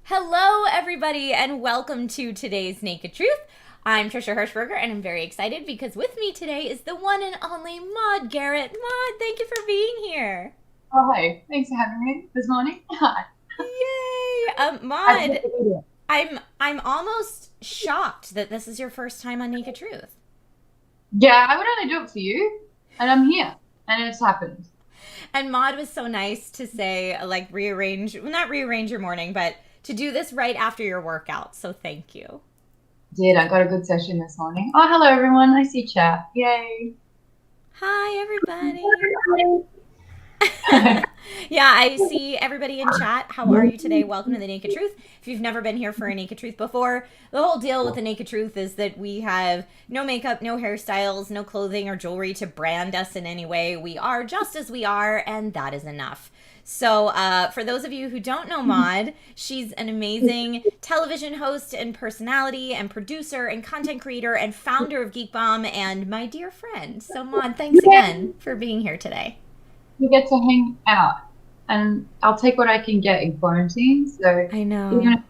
Hello, everybody, and welcome to today's Naked Truth. I'm Trisha Hershberger, and I'm very excited because with me today is the one and only Maude Garrett. Maude, thank you for being here. Oh, hey, thanks for having me this morning. Hi. Yay! Maude, I'm almost shocked that this is your first time on Naked Truth. Yeah, I would only do it for you, and I'm here, and it's happened. And Maude was so nice to say, like, not rearrange your morning, but to do this right after your workout. So thank you. I got a good session this morning. Oh, hello, everyone. I see chat. Yay. Hi, everybody. Yeah, I see everybody in chat. How are you today? Welcome to the Naked Truth. If you've never been here for a Naked Truth before, the whole deal with the Naked Truth is that we have no makeup, no hairstyles, no clothing or jewelry to brand us in any way. We are just as we are, and that is enough. So for those of you who don't know Maude, she's an amazing television host and personality and producer and content creator and founder of Geek Bomb and my dear friend. So Maude, thanks again for being here today. We get to hang out, and I'll take what I can get in quarantine. So I know. Even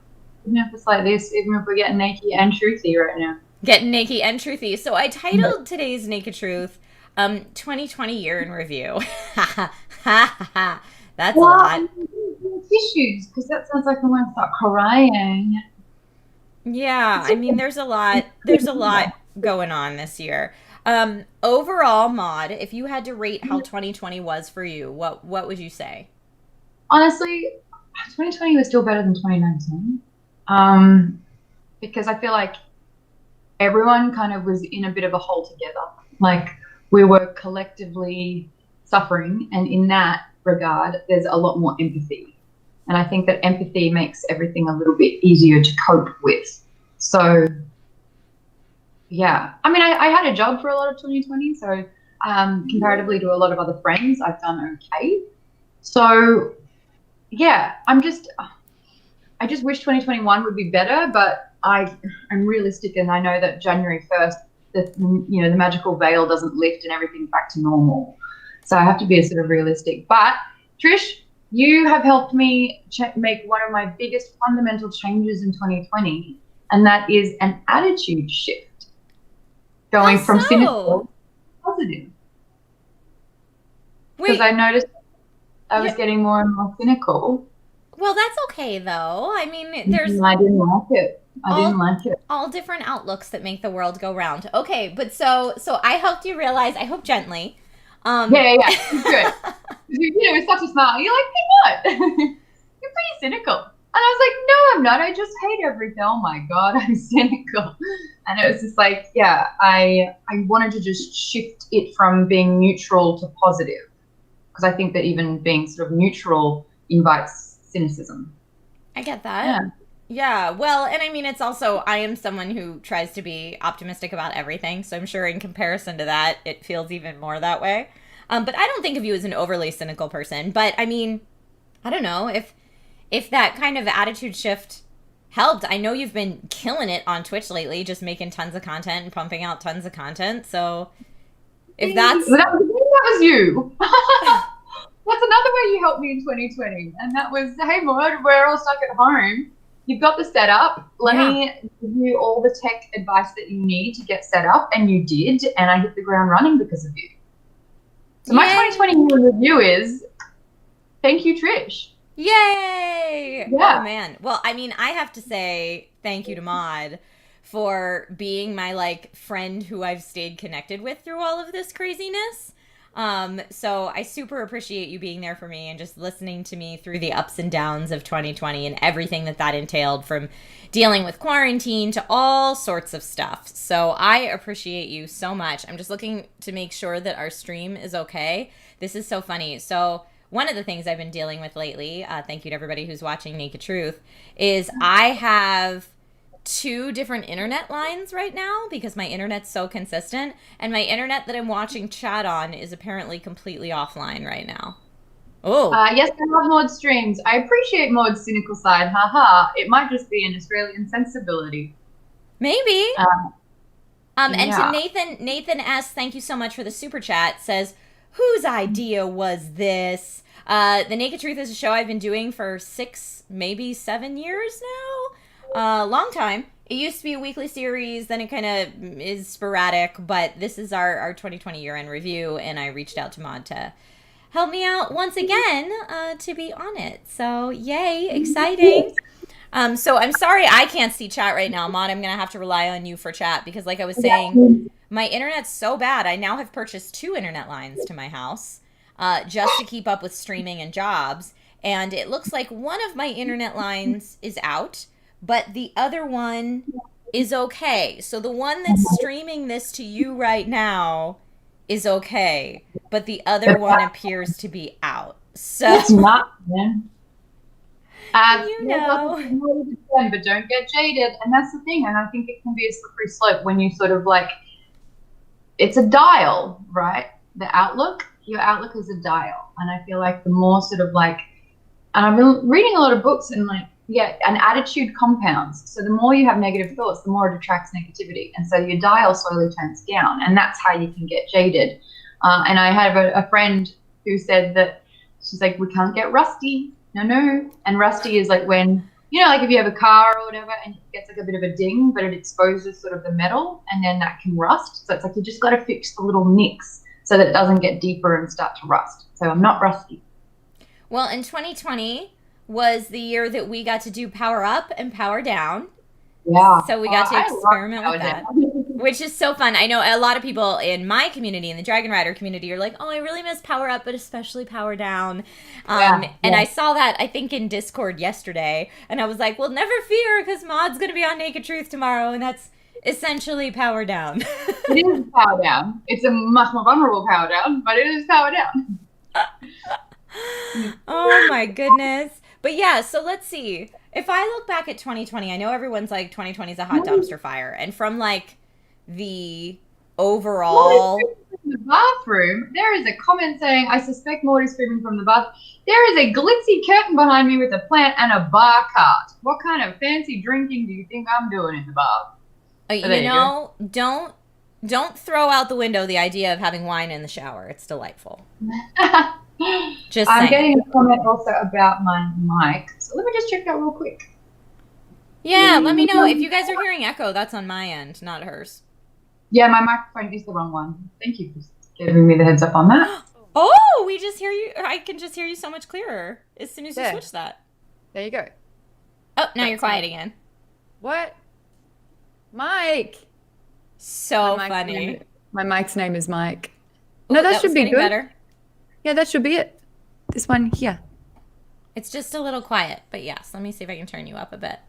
if it's like this, even if we're getting naked and truthy right now. Getting naked and truthy. So I titled today's Naked Truth 2020 Year in Review. That's a lot. Tissues, because that sounds like I'm going to start crying. Yeah, I mean, there's a lot going on this year. Overall, Maude, if you had to rate how 2020 was for you, what would you say? Honestly, 2020 was still better than 2019. Because I feel like everyone kind of was in a bit of a hole together. Like we were collectively suffering, and in that regard, there's a lot more empathy. And I think that empathy makes everything a little bit easier to cope with. So yeah, I mean, I had a job for a lot of 2020, so comparatively to a lot of other friends, I've done okay. So yeah, I just wish 2021 would be better, but I'm realistic, and I know that January 1st, the magical veil doesn't lift and everything's back to normal. So I have to be a sort of realistic. But Trish, you have helped me make one of my biggest fundamental changes in 2020, and that is an attitude shift. Going from cynical to positive. Because I noticed I was getting more and more cynical. Well, that's okay, though. I mean, I didn't like it. All different outlooks that make the world go round. Okay, but so I helped you realize, I hope gently. Yeah, it's good. It's such a smile. You're like, hey, what? You're pretty cynical. And I was like, no, I'm not. I just hate everything. Oh my God, I'm cynical. And it was just like, yeah, I wanted to just shift it from being neutral to positive. Because I think that even being sort of neutral invites cynicism. I get that. Yeah. Well, and I mean, it's also, I am someone who tries to be optimistic about everything. So I'm sure in comparison to that, it feels even more that way. But I don't think of you as an overly cynical person. But I mean, I don't know if that kind of attitude shift helped. I know you've been killing it on Twitch lately, just making tons of content and pumping out tons of content. So if that was you. That's another way you helped me in 2020. And that was, hey, Maude, we're all stuck at home. You've got the setup. Let me give you all the tech advice that you need to get set up. And you did. And I hit the ground running because of you. So my 2020 year review is, thank you, Trish. Yay! Yeah. Oh, man. Well, I mean, I have to say thank you to Maude for being my, friend who I've stayed connected with through all of this craziness. So I super appreciate you being there for me and just listening to me through the ups and downs of 2020 and everything that entailed, from dealing with quarantine to all sorts of stuff. So I appreciate you so much. I'm just looking to make sure that our stream is okay. This is so funny. So one of the things I've been dealing with lately, thank you to everybody who's watching Naked Truth, is I have 2 different internet lines right now because my internet's so consistent, and my internet that I'm watching chat on is apparently completely offline right now. Oh. Yes, I love Maude streams. I appreciate Maude's cynical side. Haha. It might just be an Australian sensibility. Maybe. And to Nathan S., thank you so much for the super chat, says, whose idea was this? The Naked Truth is a show I've been doing for 6, maybe 7 years now. Long time. It used to be a weekly series, then it kind of is sporadic, but this is our 2020 year-end review, and I reached out to Maude to help me out once again to be on it. So, yay, exciting. So I'm sorry I can't see chat right now, Maude. I'm going to have to rely on you for chat because, like I was saying, my internet's so bad. I now have purchased 2 internet lines to my house just to keep up with streaming and jobs. And it looks like one of my internet lines is out, but the other one is okay. So the one that's streaming this to you right now is okay, but the other one appears to be out. So it's not, man. You know. But don't get jaded. And that's the thing. And I think it can be a slippery slope when you sort of like, it's a dial, right? The outlook, your outlook is a dial. And I feel like the more sort of like, and I've been reading a lot of books and like, yeah, an attitude compounds. So the more you have negative thoughts, the more it attracts negativity. And so your dial slowly turns down. And that's how you can get jaded. And I have a friend who said that she's like, we can't get rusty. No. And rusty is like when, you know, like if you have a car or whatever and it gets like a bit of a ding, but it exposes sort of the metal and then that can rust. So it's like you just got to fix the little nicks so that it doesn't get deeper and start to rust. So I'm not rusty. Well, in 2020 was the year that we got to do Power Up and Power Down. Yeah. So we got to experiment with that, which is so fun. I know a lot of people in my community, in the Dragon Rider community, are like, oh, I really miss Power Up, but especially Power Down. And I saw that, I think, in Discord yesterday. And I was like, well, never fear, because Maude's going to be on Naked Truth tomorrow. And that's essentially Power Down. It is Power Down. It's a much more vulnerable Power Down, but it is Power Down. Oh, my goodness. But yeah, so let's see. If I look back at 2020, I know everyone's like 2020 is a hot dumpster fire. And from like the overall... In the bathroom, there is a comment saying, I suspect Maude is screaming from the bath. There is a glitzy curtain behind me with a plant and a bar cart. What kind of fancy drinking do you think I'm doing in the bath? You know, don't throw out the window the idea of having wine in the shower. It's delightful. Just I'm saying. getting a comment also about my mic. So let me just check that real quick. Yeah, let me know. If you guys are hearing echo, that's on my end, not hers. Yeah, my microphone is the wrong one. Thank you for giving me the heads up on that. Oh, we just hear you. I can just hear you so much clearer as soon as you switch that. There you go. Oh, now you're quiet again. What? Mike. So funny. My mic's name is Mike. Ooh, No, that should be good. Better. Yeah, that should be it. This one here. It's just a little quiet, but yes. Let me see if I can turn you up a bit.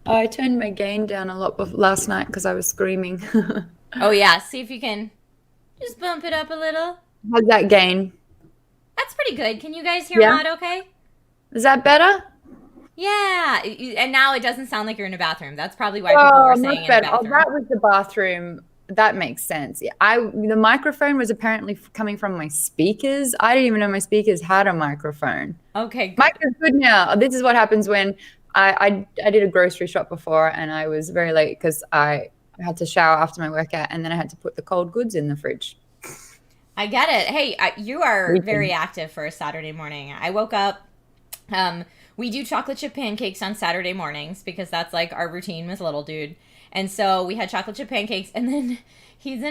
I turned my gain down a lot last night because I was screaming. Oh, yeah. See if you can just bump it up a little. How's that gain? That's pretty good. Can you guys hear Maude okay? Is that better? Yeah. And now it doesn't sound like you're in a bathroom. That's probably why people were saying in a bathroom. Oh, that was the bathroom. That makes sense. The microphone was apparently coming from my speakers. I didn't even know my speakers had a microphone. Okay. Good. Mike is good now. This is what happens when I did a grocery shop before and I was very late because I had to shower after my workout and then I had to put the cold goods in the fridge. I get it. Hey, you are very active for a Saturday morning. I woke up. We do chocolate chip pancakes on Saturday mornings because that's like our routine with little dude. And so we had chocolate chip pancakes, and then he's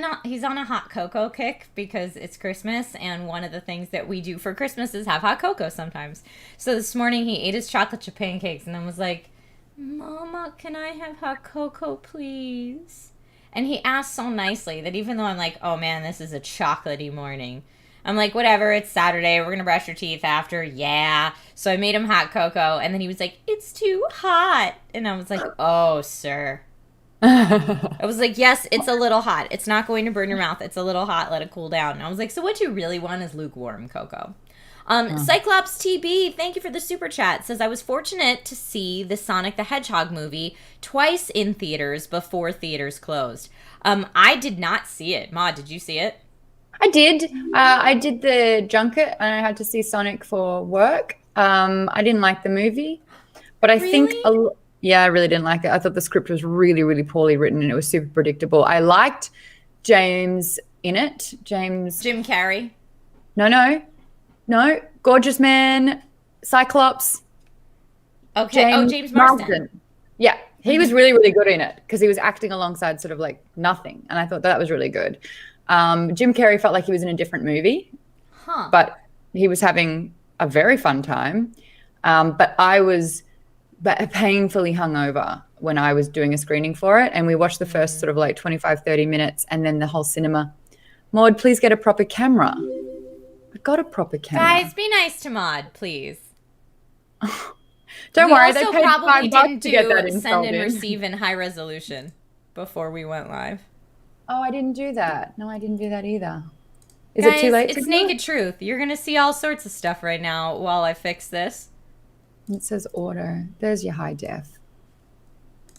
on a hot cocoa kick because it's Christmas, and one of the things that we do for Christmas is have hot cocoa sometimes. So this morning he ate his chocolate chip pancakes and then was like, Mama, can I have hot cocoa, please? And he asked so nicely that even though I'm like, oh man, this is a chocolatey morning, I'm like, whatever, it's Saturday, we're going to brush your teeth after, yeah. So I made him hot cocoa, and then he was like, it's too hot. And I was like, oh, sir. I was like, yes, it's a little hot. It's not going to burn your mouth. It's a little hot. Let it cool down. And I was like, so what you really want is lukewarm cocoa. Cyclops TB, thank you for the super chat. Says, I was fortunate to see the Sonic the Hedgehog movie twice in theaters before theaters closed. I did not see it. Maude, did you see it? I did. I did the junket and I had to see Sonic for work. I didn't like the movie, but I think... I really didn't like it. I thought the script was really, really poorly written and it was super predictable. I liked James in it. Jim Carrey. No. Gorgeous Man, Cyclops. Okay. James Marsden. Yeah, he was really, really good in it because he was acting alongside sort of like nothing. And I thought that was really good. Jim Carrey felt like he was in a different movie. But he was having a very fun time. But I was painfully hungover when I was doing a screening for it. And we watched the first sort of like 25, 30 minutes and then the whole cinema. Maude, please get a proper camera. I got a proper camera. Guys, be nice to Maude, please. Don't worry, they also paid probably $5 to get that didn't installed send and in. receive in high resolution before we went live. Oh, I didn't do that. No, I didn't do that either. Is Guys, it too late? It's Naked Truth. You're going to see all sorts of stuff right now while I fix this. It says auto. There's your high def.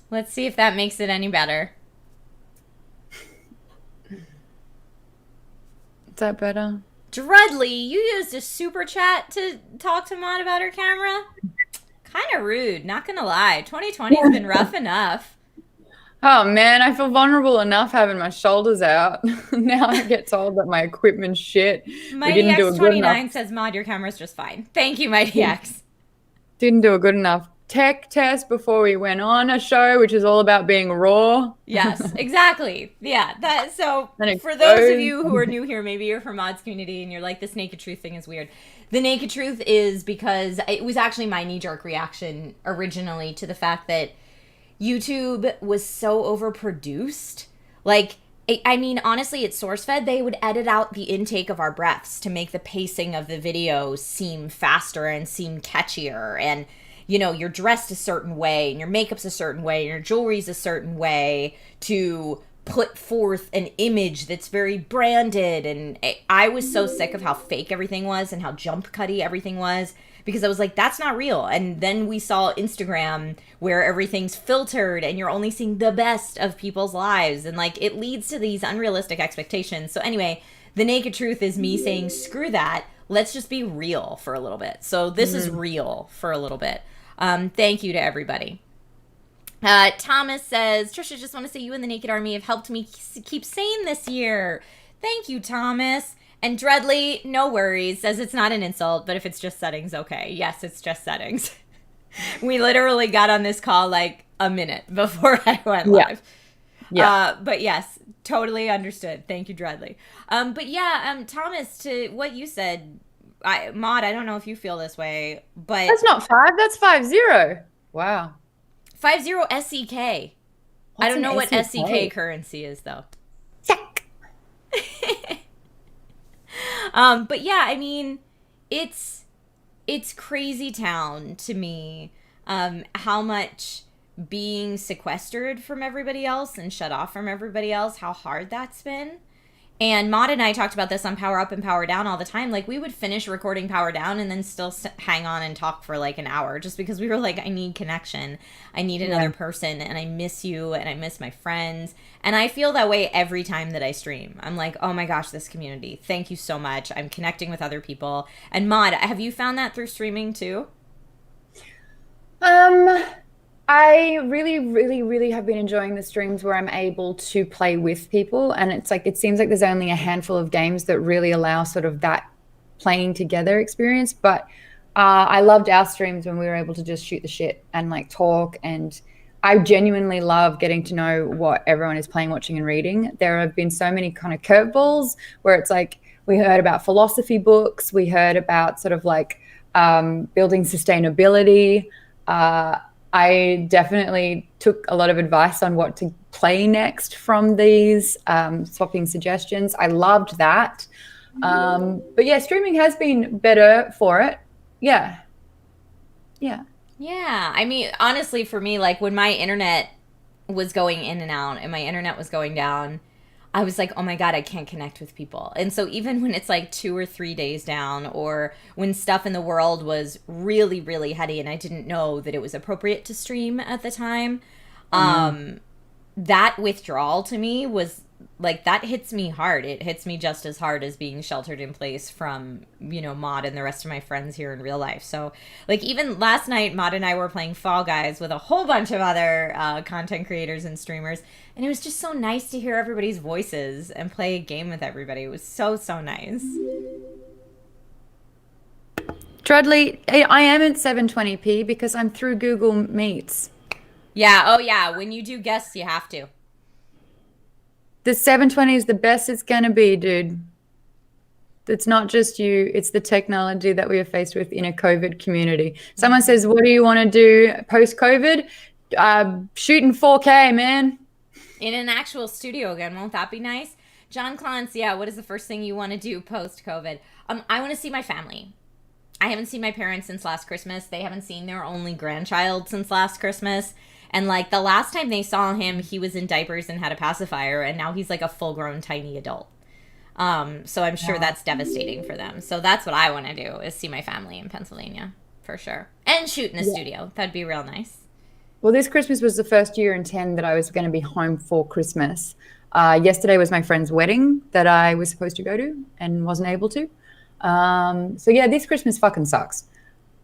Let's see if that makes it any better. Is that better? Drudley, you used a super chat to talk to Maude about her camera? Kind of rude, not going to lie. 2020's been rough enough. Oh, man, I feel vulnerable enough having my shoulders out. Now I get told that my equipment's shit. Mighty X29 says, Maude, your camera's just fine. Thank you, Mighty X. Didn't do a good enough tech test before we went on a show, which is all about being raw. Yes, exactly. Yeah. So for those of you who are new here, maybe you're from Maude's community and you're like, this Naked Truth thing is weird. The Naked Truth is because it was actually my knee-jerk reaction originally to the fact that YouTube was so overproduced. Like, I mean, honestly, it's source-fed. They would edit out the intake of our breaths to make the pacing of the videos seem faster and seem catchier. And, you know, you're dressed a certain way and your makeup's a certain way and your jewelry's a certain way to put forth an image that's very branded. And I was so sick of how fake everything was and how jump cutty everything was, because I was like, that's not real. And then we saw Instagram where everything's filtered and you're only seeing the best of people's lives. And like, it leads to these unrealistic expectations. So anyway, the Naked Truth is me saying, screw that. Let's just be real for a little bit. So this is real for a little bit. Thank you to everybody. Thomas says, Trisha, just want to say you and the Naked Army have helped me keep sane this year. Thank you, Thomas. And Dreadly, no worries, says it's not an insult, but if it's just settings, okay. Yes, it's just settings. We literally got on this call like a minute before I went live. Yeah. But yes, totally understood. Thank you, Dreadly. But yeah, Thomas, to what you said, Maude, I don't know if you feel this way, but... That's not 5, that's 50. Wow. 50 SEK. I don't know what SEK currency is, though. Check. But yeah, I mean, it's crazy town to me, how much being sequestered from everybody else and shut off from everybody else, how hard that's been. And Maude and I talked about this on Power Up and Power Down all the time. Like, we would finish recording Power Down and then still hang on and talk for like an hour just because we were like, I need connection. I need another person, and I miss you and I miss my friends. And I feel that way every time that I stream. I'm like, oh my gosh, this community. Thank you so much. I'm connecting with other people. And Maude, have you found that through streaming too? I really, really, really have been enjoying the streams where I'm able to play with people. And it's like, it seems like there's only a handful of games that really allow sort of that playing together experience. But I loved our streams when we were able to just shoot the shit and like talk. And I genuinely love getting to know what everyone is playing, watching, and reading. There have been so many kind of curveballs where it's like, we heard about philosophy books. We heard about sort of like building sustainability. I definitely took a lot of advice on what to play next from these, swapping suggestions. I loved that. But yeah, streaming has been better for it. Yeah. I mean, honestly, for me, like when my internet was going in and out and my internet was going down, I was like, oh my God, I can't connect with people. And so even when it's like 2 or 3 days down, or when stuff in the world was really, really heady and I didn't know that it was appropriate to stream at the time, that withdrawal to me was like that hits me hard. It hits me just as hard as being sheltered in place from, you know, Maude and the rest of my friends here in real life. So like even last night, Maude and I were playing Fall Guys with a whole bunch of other content creators and streamers. And it was just so nice to hear everybody's voices and play a game with everybody. It was so, so nice. Drudley, I am at 720p because I'm through Google Meets. Yeah. Oh, yeah. When you do guests, you have to. The 720 is the best it's going to be, dude. It's not just you. It's the technology that we are faced with in a COVID community. Someone says, what do you want to do post-COVID? Shooting 4K, man. In an actual studio again. Won't that be nice? John Clance, yeah, what is the first thing you want to do post-COVID? I want to see my family. I haven't seen my parents since last Christmas. They haven't seen their only grandchild since last Christmas. And, like, the last time they saw him, he was in diapers and had a pacifier, and now he's, like, a full-grown tiny adult. So I'm sure that's devastating for them. So that's what I want to do, is see my family in Pennsylvania, for sure. And shoot in a studio. That'd be real nice. Well, this Christmas was the first year in 10 that I was going to be home for Christmas. Yesterday was my friend's wedding that I was supposed to go to and wasn't able to. So, yeah, this Christmas fucking sucks.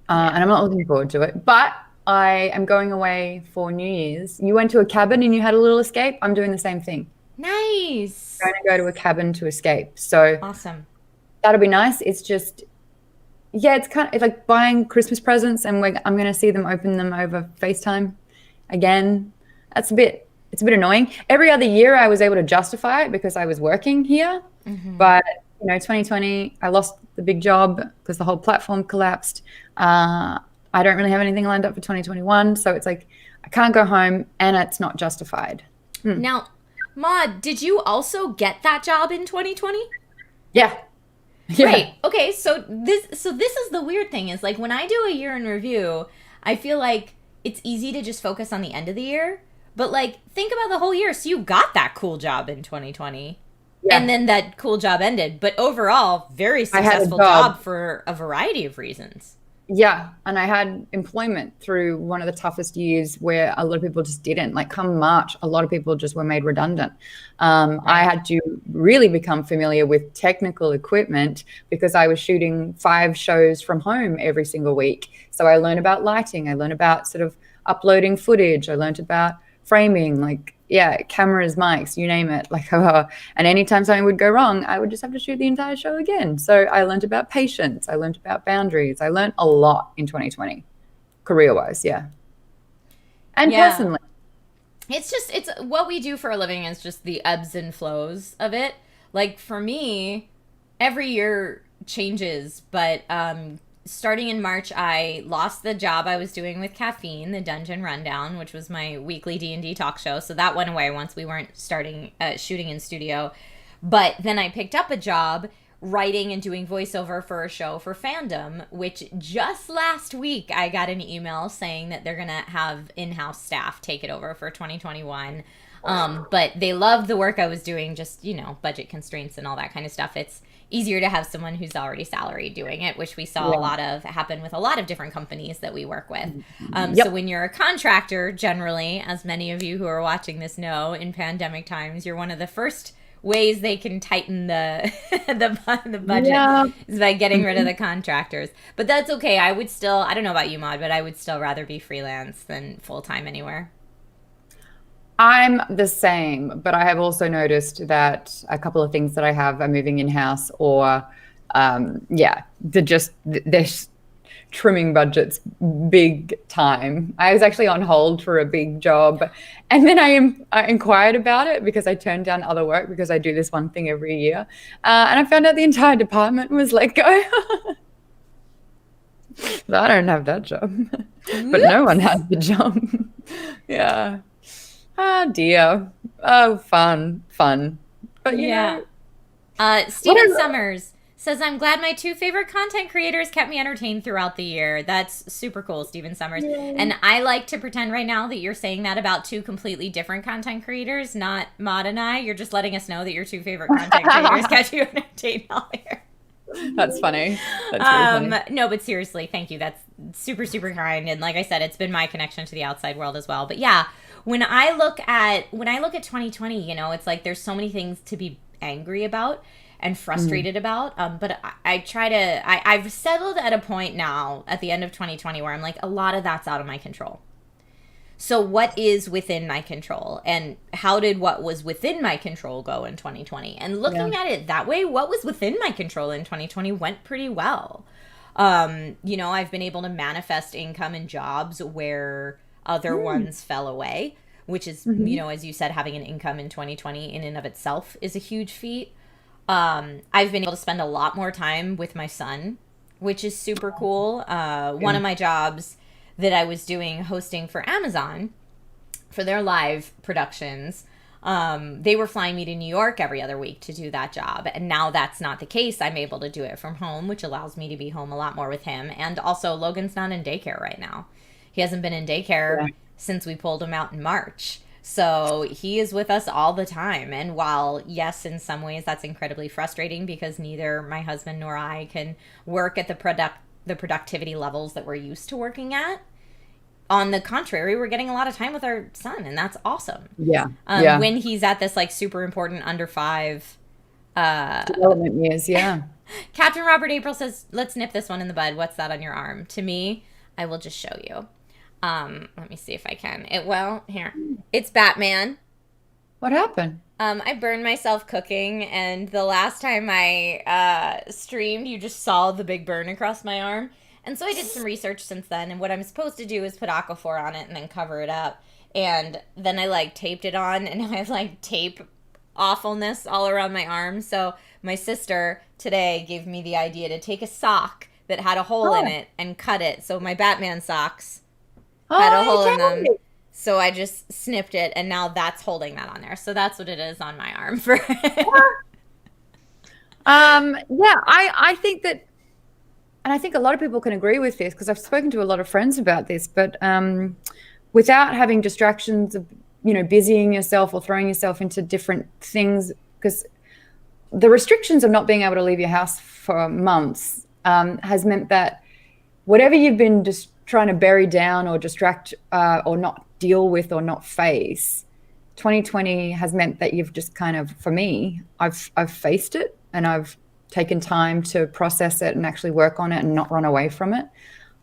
And I'm not looking forward to it. But I am going away for New Year's. You went to a cabin and you had a little escape. I'm doing the same thing. Nice. I'm going to go to a cabin to escape. So awesome. That'll be nice. It's just, yeah, it's kind of it's like buying Christmas presents and I'm going to see them open them over FaceTime again. It's a bit annoying. Every other year I was able to justify it because I was working here. Mm-hmm. But, you know, 2020, I lost the big job because the whole platform collapsed. I don't really have anything lined up for 2021. So it's like, I can't go home and it's not justified. Now, Maude, did you also get that job in 2020? Yeah. Right. Okay. So this is the weird thing is like when I do a year in review, I feel like it's easy to just focus on the end of the year. But like, think about the whole year. So you got that cool job in 2020. Yeah. And then that cool job ended. But overall, very successful job for a variety of reasons. Yeah. And I had employment through one of the toughest years where a lot of people just didn't. Like come March, a lot of people just were made redundant. I had to really become familiar with technical equipment because I was shooting 5 shows from home every single week. So I learned about lighting. I learned about sort of uploading footage. I learned about framing, like, yeah, cameras, mics, you name it. Like, and anytime something would go wrong, I would just have to shoot the entire show again. So I learned about patience. I learned about boundaries. I learned a lot in 2020, career-wise, yeah. And personally. It's what we do for a living is just the ebbs and flows of it. Like, for me, every year changes, but starting in March, I lost the job I was doing with Caffeine, the Dungeon Rundown, which was my weekly D&D talk show. So that went away once we weren't starting shooting in studio. But then I picked up a job writing and doing voiceover for a show for Fandom, which just last week I got an email saying that they're going to have in-house staff take it over for 2021. But they loved the work I was doing, just, you know, budget constraints and all that kind of stuff. It's easier to have someone who's already salaried doing it, which we saw a lot of happen with a lot of different companies that we work with. So when you're a contractor, generally, as many of you who are watching this know, in pandemic times, you're one of the first ways they can tighten the budget is by getting rid of the contractors. But that's okay. I would still, I don't know about you, Maude, but I would still rather be freelance than full-time anywhere. I'm the same, but I have also noticed that a couple of things that I have are moving in-house or, they're trimming budgets big time. I was actually on hold for a big job, and then I inquired about it because I turned down other work because I do this one thing every year, and I found out the entire department was let go. So I don't have that job, but no one has the job. Yeah. Oh dear. Oh, fun. But you know. Steven Summers says, I'm glad my 2 favorite content creators kept me entertained throughout the year. That's super cool, Steven Summers. Yay. And I like to pretend right now that you're saying that about 2 completely different content creators, not Maude and I. You're just letting us know that your 2 favorite content creators kept you entertained all year. That's funny. That's really funny. No, but seriously, thank you. super, super kind. And like I said, it's been my connection to the outside world as well. But yeah, when I look at 2020, you know, it's like there's so many things to be angry about and frustrated about. But I've settled at a point now at the end of 2020 where I'm like, a lot of that's out of my control. So what is within my control, and how did what was within my control go in 2020? And looking at it that way, what was within my control in 2020 went pretty well. You know, I've been able to manifest income and jobs where other ones fell away, which is, you know, as you said, having an income in 2020 in and of itself is a huge feat. I've been able to spend a lot more time with my son, which is super cool. One of my jobs that I was doing hosting for Amazon for their live productions, they were flying me to New York every other week to do that job. And now that's not the case. I'm able to do it from home, which allows me to be home a lot more with him. And also Logan's not in daycare right now. He hasn't been in daycare since we pulled him out in March. So he is with us all the time. And while, yes, in some ways that's incredibly frustrating because neither my husband nor I can work at the productivity levels that we're used to working at, on the contrary, we're getting a lot of time with our son, and that's awesome. When he's at this like super important under 5 development years, Captain Robert April says, let's nip this one in the bud. What's that on your arm? To me, I will just show you. Let me see if I can. Here. It's Batman. What happened? I burned myself cooking, and the last time I streamed, you just saw the big burn across my arm. And so I did some research since then, and what I'm supposed to do is put Aquaphor on it and then cover it up. And then I, like, taped it on, and I have, like, tape awfulness all around my arm. So my sister today gave me the idea to take a sock that had a hole in it and cut it. So my Batman socks had a hole in them. So I just snipped it, and now that's holding that on there. So that's what it is on my arm for I think that, and I think a lot of people can agree with this because I've spoken to a lot of friends about this, but without having distractions of, you know, busying yourself or throwing yourself into different things, because the restrictions of not being able to leave your house for months has meant that whatever you've been just trying to bury down or distract or not deal with or not face, 2020 has meant that you've just kind of, for me, I've faced it and I've taken time to process it and actually work on it and not run away from it.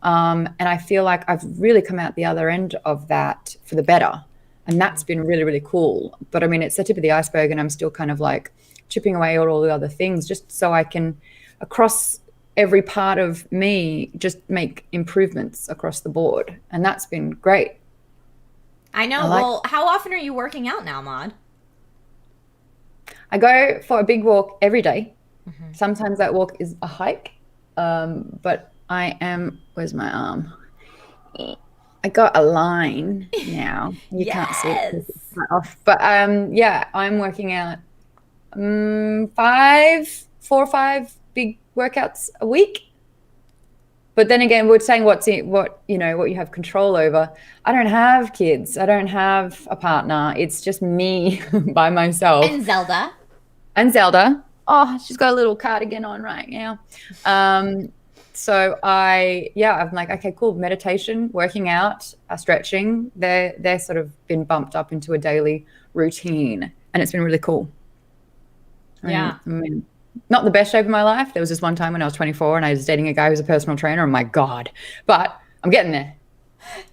And I feel like I've really come out the other end of that for the better. And that's been really, really cool. But I mean, it's the tip of the iceberg, and I'm still kind of like chipping away at all the other things just so I can, across every part of me, just make improvements across the board. And that's been great. I know. Well, how often are you working out now, Maude? I go for a big walk every day. Sometimes that walk is a hike, but I am, where's my arm? I got a line now. You can't see it 'cause it's right off. But I'm working out 4 or 5 big workouts a week. But then again, we're saying what you have control over. I don't have kids. I don't have a partner. It's just me by myself. And Zelda. Oh, she's got a little cardigan on right now. So I'm like, okay, cool. Meditation, working out, stretching, they're sort of been bumped up into a daily routine, and it's been really cool. I mean, not the best shape of my life. There was this one time when I was 24 and I was dating a guy who was a personal trainer. Oh my God. But I'm getting there.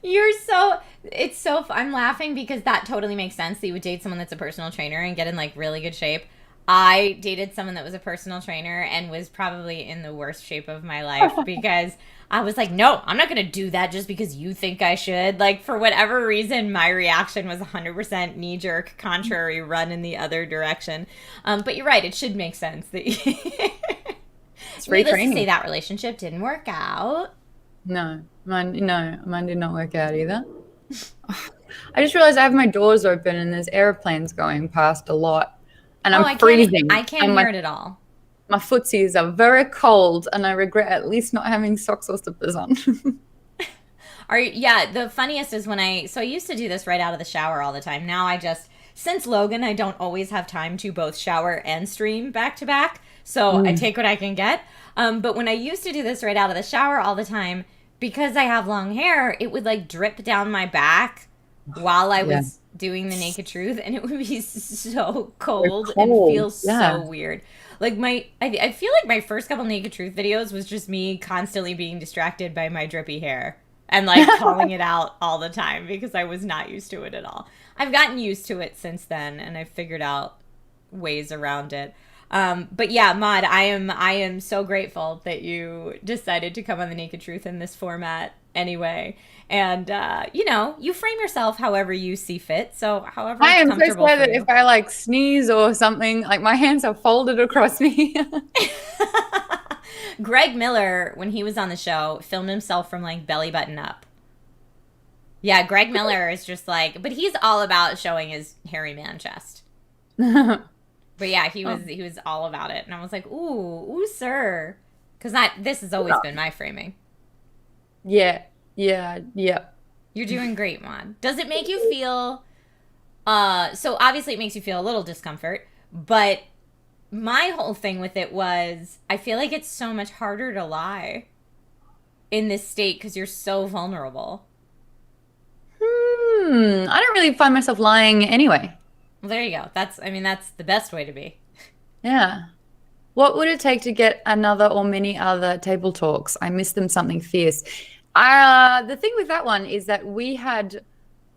I'm laughing because that totally makes sense that you would date someone that's a personal trainer and get in like really good shape. I dated someone that was a personal trainer and was probably in the worst shape of my life because I was like, no, I'm not going to do that just because you think I should. Like, for whatever reason, my reaction was 100% knee-jerk, contrary, run in the other direction. But you're right. It should make sense that it's free training. To say that relationship didn't work out. No, mine did not work out either. I just realized I have my doors open and there's airplanes going past a lot. And I'm freezing. I can't hear it at all. My footsies are very cold, and I regret at least not having socks or slippers on. The funniest is when I used to do this right out of the shower all the time. Now since Logan, I don't always have time to both shower and stream back to back. So I take what I can get. But when I used to do this right out of the shower all the time, because I have long hair, it would like drip down my back while I was doing the Naked Truth, and it would be so cold and feel so weird. Like I feel like my first couple Naked Truth videos was just me constantly being distracted by my drippy hair and like calling it out all the time because I was not used to it at all. I've gotten used to it since then, and I've figured out ways around it. But yeah, Maude, I am so grateful that you decided to come on the Naked Truth in this format anyway. And you frame yourself however you see fit. So however I am so comfortable scared for that you. if I like sneeze or something, like my hands are folded across me. Greg Miller, when he was on the show, filmed himself from like belly button up. Yeah, Greg Miller is just like, but he's all about showing his hairy man chest. But yeah, he was all about it, and I was like, ooh, sir, because this has always been my framing. Yeah. You're doing great, Maude. Does it make you feel? So obviously it makes you feel a little discomfort, but my whole thing with it was I feel like it's so much harder to lie in this state because you're so vulnerable. I don't really find myself lying anyway. Well, there you go. That's the best way to be. Yeah. What would it take to get another or many other table talks? I miss them something fierce. The thing with that one is that we had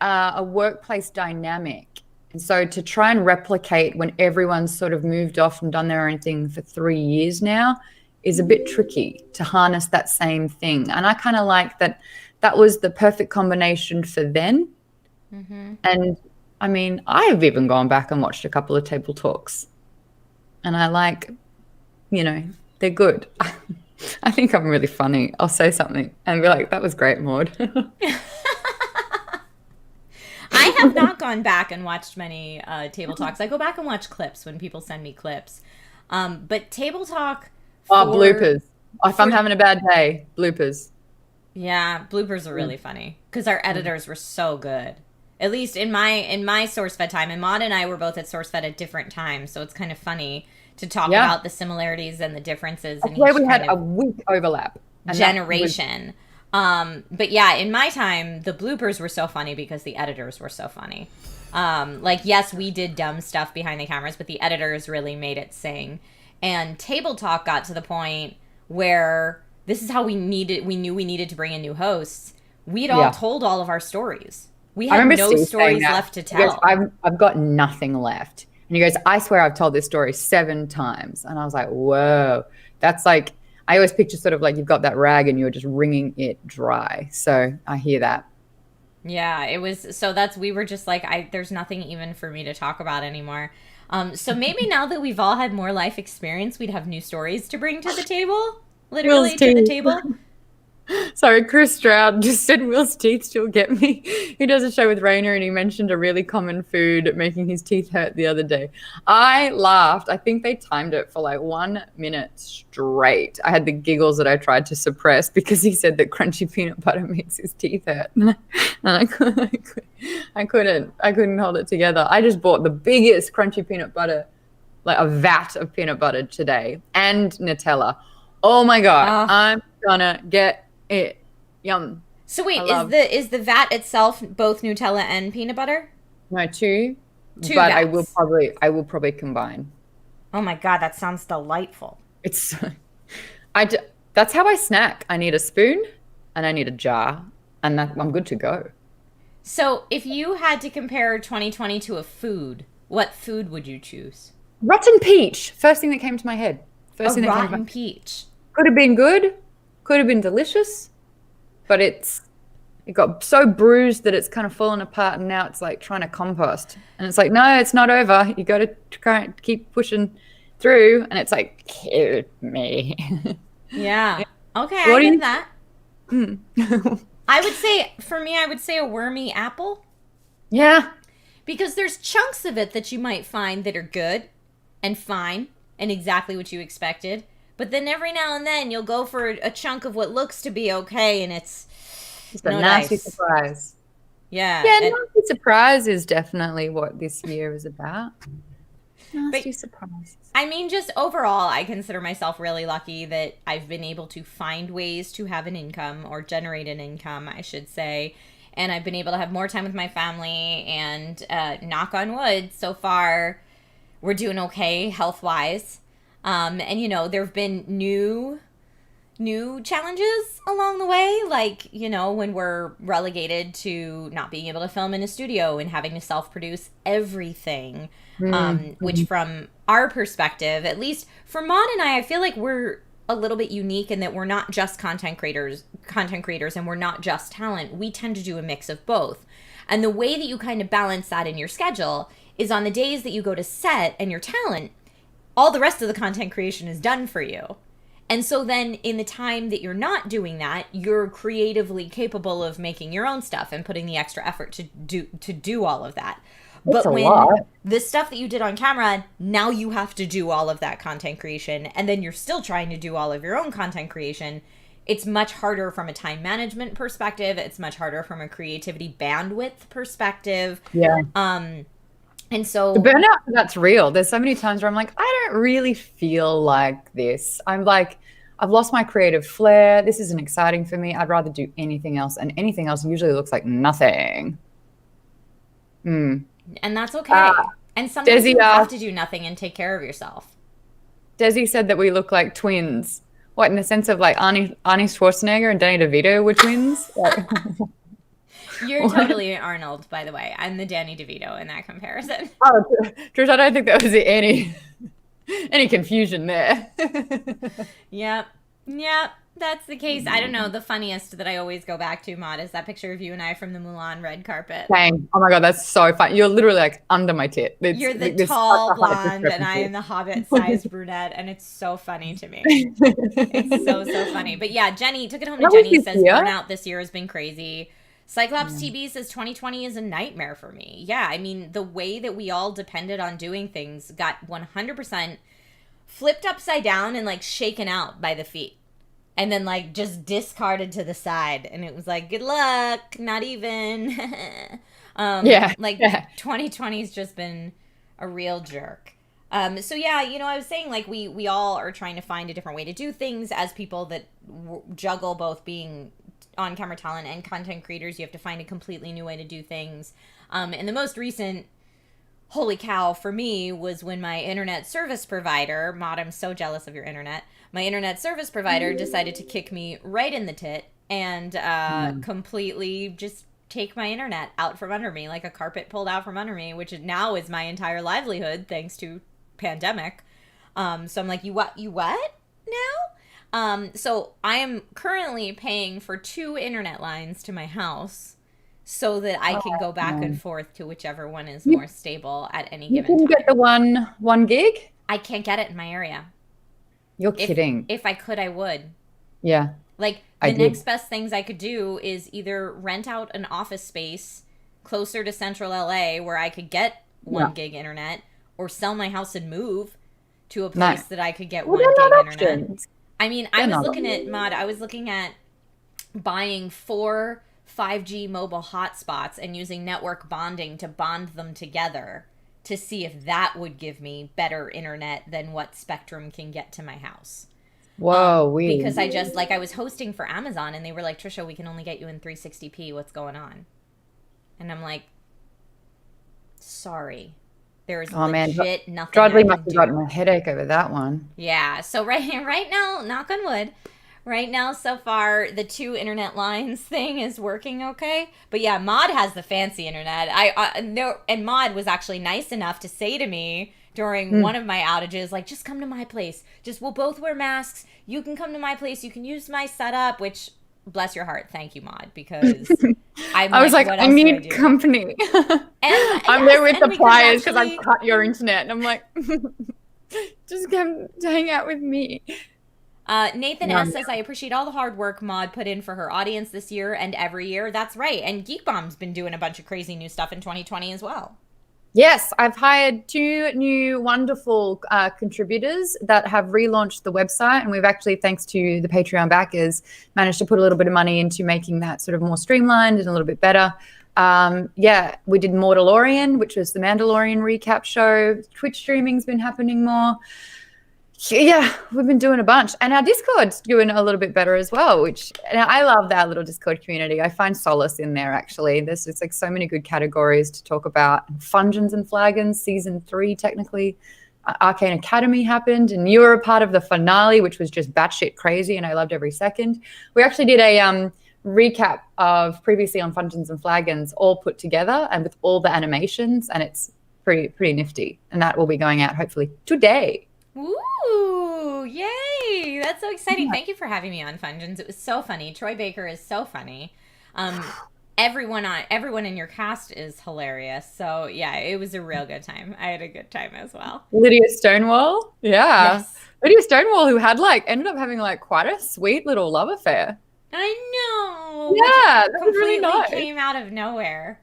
a workplace dynamic. And so to try and replicate when everyone's sort of moved off and done their own thing for 3 years now is a bit tricky to harness that same thing. And I kind of like that was the perfect combination for then. Mm-hmm. And I mean, I've even gone back and watched a couple of table talks. And I like, they're good. I think I'm really funny. I'll say something and be like, that was great, Maude. I have not gone back and watched many table talks. I go back and watch clips when people send me clips. But table talk. Bloopers. If I'm having a bad day, bloopers. Yeah, bloopers are really funny because our editors were so good. At least in my SourceFed time, and Maude and I were both at SourceFed at different times, so it's kind of funny to talk about the similarities and the differences. That's where we had a week overlap. Generation. But yeah, in my time, the bloopers were so funny because the editors were so funny. Yes, we did dumb stuff behind the cameras, but the editors really made it sing. And Table Talk got to the point where this is how we knew we needed to bring in new hosts. We'd all told all of our stories. We had no stories left to tell. I've got nothing left. And he goes, I swear I've told this story 7 times. And I was like, whoa. That's like, I always picture sort of like you've got that rag and you're just wringing it dry. So I hear that. Yeah, it was. So we were just like, there's nothing even for me to talk about anymore. So maybe now that we've all had more life experience, we'd have new stories to bring to the table. Literally to the table. Sorry, Chris Stroud just said Will's teeth still get me. He does a show with Rainer and he mentioned a really common food making his teeth hurt the other day. I laughed. I think they timed it for like 1 minute straight. I had the giggles that I tried to suppress because he said that crunchy peanut butter makes his teeth hurt. And I couldn't hold it together. I just bought the biggest crunchy peanut butter, like a vat of peanut butter today, and Nutella. Oh my God, I'm gonna get it. Yum. So wait, is the vat itself both Nutella and peanut butter? No, two but vats. I will probably combine. Oh my God, that sounds delightful. That's how I snack. I need a spoon and I need a jar and I'm good to go. So if you had to compare 2020 to a food, what food would you choose? Rotten peach. First thing that came to my head. Rotten peach. Could have been good. Could have been delicious, but it got so bruised that it's kind of fallen apart, and now it's like trying to compost. And it's like, no, it's not over. You got to keep pushing through, and it's like, kill me. Yeah. Okay, I get that. I would say a wormy apple. Yeah. Because there's chunks of it that you might find that are good and fine and exactly what you expected. But then every now and then you'll go for a chunk of what looks to be okay, and it's just a nasty surprise. Yeah. Yeah, nasty surprise is definitely what this year is about. Nasty surprises. I mean, just overall, I consider myself really lucky that I've been able to find ways to have an income, or generate an income, I should say. And I've been able to have more time with my family, and knock on wood, so far we're doing okay health-wise. And, you know, there have been new challenges along the way, like, you know, when we're relegated to not being able to film in a studio and having to self-produce everything, which from our perspective, at least for Maude and I feel like we're a little bit unique in that we're not just content creators and we're not just talent. We tend to do a mix of both. And the way that you kind of balance that in your schedule is on the days that you go to set and your talent, all the rest of the content creation is done for you. And so then in the time that you're not doing that, you're creatively capable of making your own stuff and putting the extra effort to do all of that. That's but when lot. the stuff that you did on camera, now you have to do all of that content creation, and then you're still trying to do all of your own content creation. It's much harder from a time management perspective. It's much harder from a creativity bandwidth perspective. Yeah. And so the burnout, that's real. There's so many times where I'm like, I don't really feel like this. I'm like, I've lost my creative flair. This isn't exciting for me. I'd rather do anything else. And anything else usually looks like nothing. And that's okay. And sometimes Desi you have to do nothing and take care of yourself. Desi said that we look like twins. What, in the sense of like Arnie Schwarzenegger and Danny DeVito were twins? Like, You're totally Arnold, by the way. I'm the Danny DeVito in that comparison. oh, Trish, I don't think there was any confusion there. Yep, that's the case. I don't know. The funniest that I always go back to, Maude, is that picture of you and I from the Mulan red carpet. Dang. Oh my God, that's so fun. You're literally like under my tit. You're the tall blonde and I am the Hobbit-sized brunette, and it's so funny to me. It's so funny. But yeah, Jenny, Took It Home to Jenny says burnout this year has been crazy. Cyclops TB says 2020 is a nightmare for me. Yeah, I mean, the way that we all depended on doing things got 100% flipped upside down and like shaken out by the feet. And then like just discarded to the side. And it was like, good luck, not even. 2020's just been a real jerk. So yeah, you know, I was saying like we all are trying to find a different way to do things as people that juggle both being on-camera talent and content creators. You have to find a completely new way to do things. And the most recent holy cow for me was when my internet service provider, Maude, I'm so jealous of your internet. My internet service provider decided to kick me right in the tit and completely just take my internet out from under me, like a carpet pulled out from under me, which now is my entire livelihood thanks to pandemic. So I'm like, you what now? So I am currently paying for 2 internet lines to my house so that I can go back and forth to whichever one is more stable at any given time. You can get the one gig? I can't get it in my area. You're kidding. If I could, I would. Yeah. Like, the next best things I could do is either rent out an office space closer to central LA where I could get 1 gig internet, or sell my house and move to a place that I could get 1 gig internet. I mean, I was looking at buying 4 5G mobile hotspots and using network bonding to bond them together to see if that would give me better internet than what Spectrum can get to my house. Whoa, because I was hosting for Amazon and they were like, Trisha, we can only get you in 360p. What's going on? And I'm like, sorry. There's legit nothing. Drodley must have gotten a headache over that one. Yeah. So right now, knock on wood, right now so far the 2 internet lines thing is working okay. But yeah, Maude has the fancy internet. And Maude was actually nice enough to say to me during one of my outages, like, just come to my place. We'll both wear masks. You can come to my place. You can use my setup, which, bless your heart. Thank you, Maude, because I was like, I need company. I'm there with the pliers because I've cut your internet. And I'm like, just come hang out with me. Nathan S. says, I appreciate all the hard work Maude put in for her audience this year and every year. That's right. And Geek Bomb's been doing a bunch of crazy new stuff in 2020 as well. Yes, I've hired 2 new wonderful contributors that have relaunched the website. And we've actually, thanks to the Patreon backers, managed to put a little bit of money into making that sort of more streamlined and a little bit better. Yeah, we did Mandalorian, which was the Mandalorian Recap show. Twitch streaming's been happening more. Yeah, we've been doing a bunch. And our Discord's doing a little bit better as well, and I love that little Discord community. I find solace in there, actually. There's just like so many good categories to talk about. Fungeons and Flagons, season 3, technically. Arcane Academy happened, and you were a part of the finale, which was just batshit crazy, and I loved every second. We actually did a recap of previously on Fungeons and Flagons, all put together and with all the animations, and it's pretty nifty. And that will be going out hopefully today. Ooh, yay. That's so exciting. Yeah. Thank you for having me on Fungeons. It was so funny. Troy Baker is so funny. Everyone in your cast is hilarious. So yeah, it was a real good time. I had a good time as well. Lydia Stonewall. Yeah. Yes. Lydia Stonewall, who ended up having like quite a sweet little love affair. I know. Yeah, that was really nice. Came out of nowhere.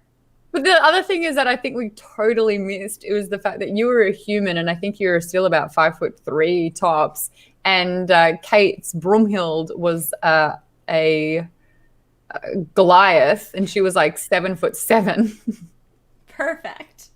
But the other thing is that I think we totally missed, it was the fact that you were a human, and I think you were still about 5'3" tops, and Kate's Broomhild was a Goliath, and she was like 7'7". Perfect.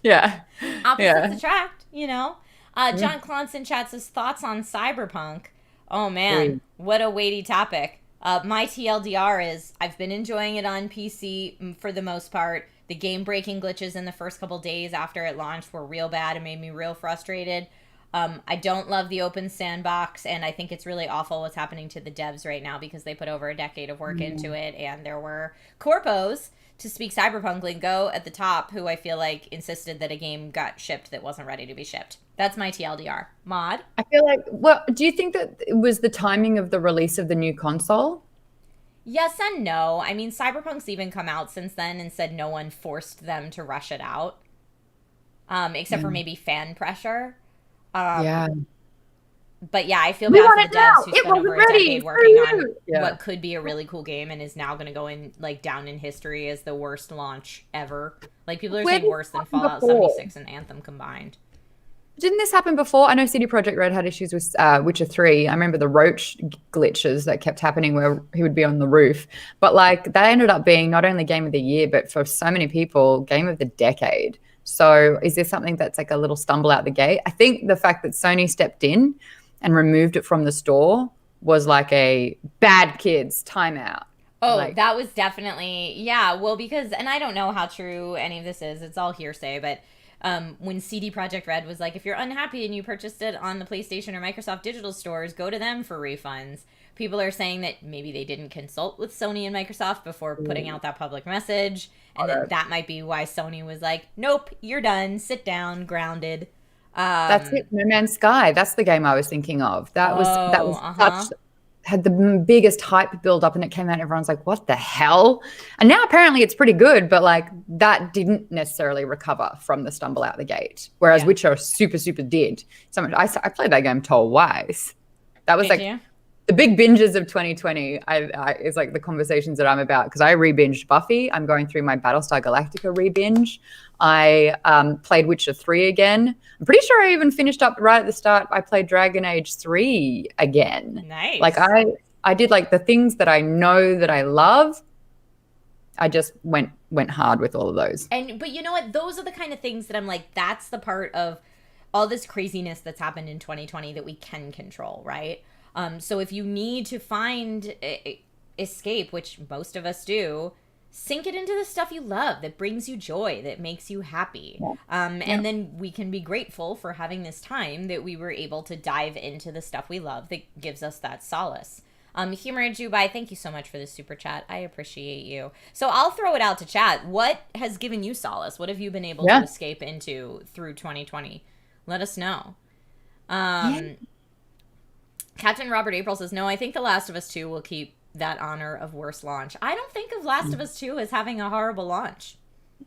Yeah. Opposites attract, you know. John Clance in chat says thoughts on Cyberpunk. Oh man, what a weighty topic. My TLDR is I've been enjoying it on PC for the most part. The game-breaking glitches in the first couple days after it launched were real bad and made me real frustrated. I don't love the open sandbox, and I think it's really awful what's happening to the devs right now because they put over a decade of work into it, and there were corpos, to speak Cyberpunk lingo, at the top who I feel like insisted that a game got shipped that wasn't ready to be shipped. That's my TLDR. Maude? I feel like, do you think that it was the timing of the release of the new console? Yes and no. I mean, Cyberpunk's even come out since then and said no one forced them to rush it out, except for maybe fan pressure. Yeah. But yeah, I feel bad for the devs who spent over a decade working on what could be a really cool game and is now going to go in down in history as the worst launch ever. Like, people are saying worse than Fallout 76 and Anthem combined. Didn't this happen before? I know CD Projekt Red had issues with Witcher 3. I remember the Roach glitches that kept happening where he would be on the roof. But like, that ended up being not only Game of the Year, but for so many people, Game of the Decade. So is there something that's like a little stumble out the gate? I think the fact that Sony stepped in and removed it from the store was like a bad kids timeout. Oh, that was definitely, yeah. Well, because, and I don't know how true any of this is. It's all hearsay, but when CD Projekt Red was like, if you're unhappy and you purchased it on the PlayStation or Microsoft digital stores, go to them for refunds. People are saying that maybe they didn't consult with Sony and Microsoft before putting out that public message, and that might be why Sony was like, nope, you're done, sit down, grounded. That's it, No Man's Sky. That's the game I was thinking of. That was had the biggest hype build up, and it came out and everyone's like, what the hell? And now apparently it's pretty good, but like that didn't necessarily recover from the stumble out the gate. Whereas Witcher super did. So I played that game twice. That was the big binges of 2020 is like the conversations that I'm about, because I re-binged Buffy. I'm going through my Battlestar Galactica re-binge. I played Witcher 3 again. I'm pretty sure I even finished up right at the start. I played Dragon Age 3 again. Nice. Like I did like the things that I know that I love. I just went hard with all of those. But you know what? Those are the kind of things that I'm like, that's the part of all this craziness that's happened in 2020 that we can control, right? So if you need to find escape, which most of us do, sink it into the stuff you love that brings you joy, that makes you happy. And then we can be grateful for having this time that we were able to dive into the stuff we love that gives us that solace. Humor Jubai, thank you so much for the super chat. I appreciate you. So I'll throw it out to chat. What has given you solace? What have you been able to escape into through 2020? Let us know. Captain Robert April says, no, I think The Last of Us 2 will keep that honor of worst launch. I don't think of Last of Us 2 as having a horrible launch.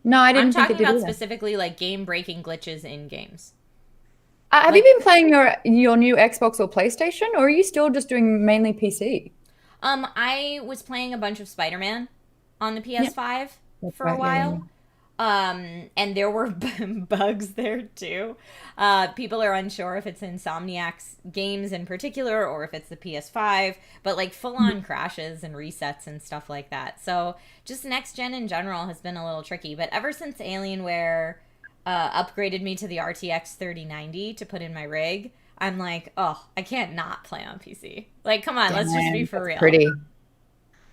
No, I didn't think it did. I'm talking about either. Specifically like game-breaking glitches in games. Have you been playing your new Xbox or PlayStation, or are you still just doing mainly PC? I was playing a bunch of Spider-Man on the PS5 for a while. And there were bugs there too. People are unsure if it's Insomniac's games in particular or if it's the PS5, but like full-on crashes and resets and stuff like that. So just next gen in general has been a little tricky. But ever since Alienware upgraded me to the RTX 3090 to put in my rig, I'm like, oh, I can't not play on PC. Like, come on, let's just be for real. Pretty.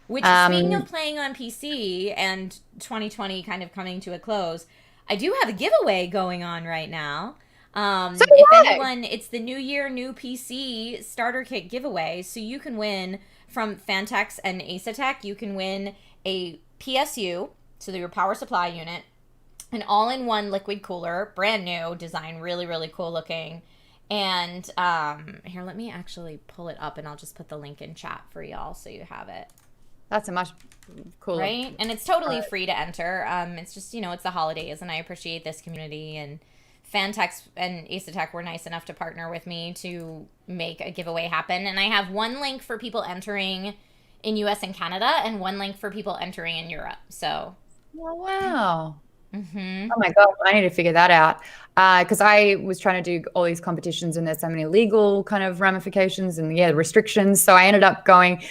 Which, speaking of playing on PC and 2020 kind of coming to a close, I do have a giveaway going on right now. If anyone, it's the New Year, New PC Starter Kit giveaway. So you can win from Phanteks and Asetek. You can win a PSU, so your power supply unit, an all-in-one liquid cooler, brand new design, really, really cool looking. And here, let me actually pull it up and I'll just put the link in chat for y'all so you have it. That's a much cooler. Right? And it's totally free to enter. It's just, it's the holidays, and I appreciate this community. And Phanteks and Asetek were nice enough to partner with me to make a giveaway happen. And I have one link for people entering in US and Canada and one link for people entering in Europe. So. Oh, wow. Mm-hmm. Oh my God, I need to figure that out. Because I was trying to do all these competitions and there's so many legal kind of ramifications and restrictions. So I ended up going,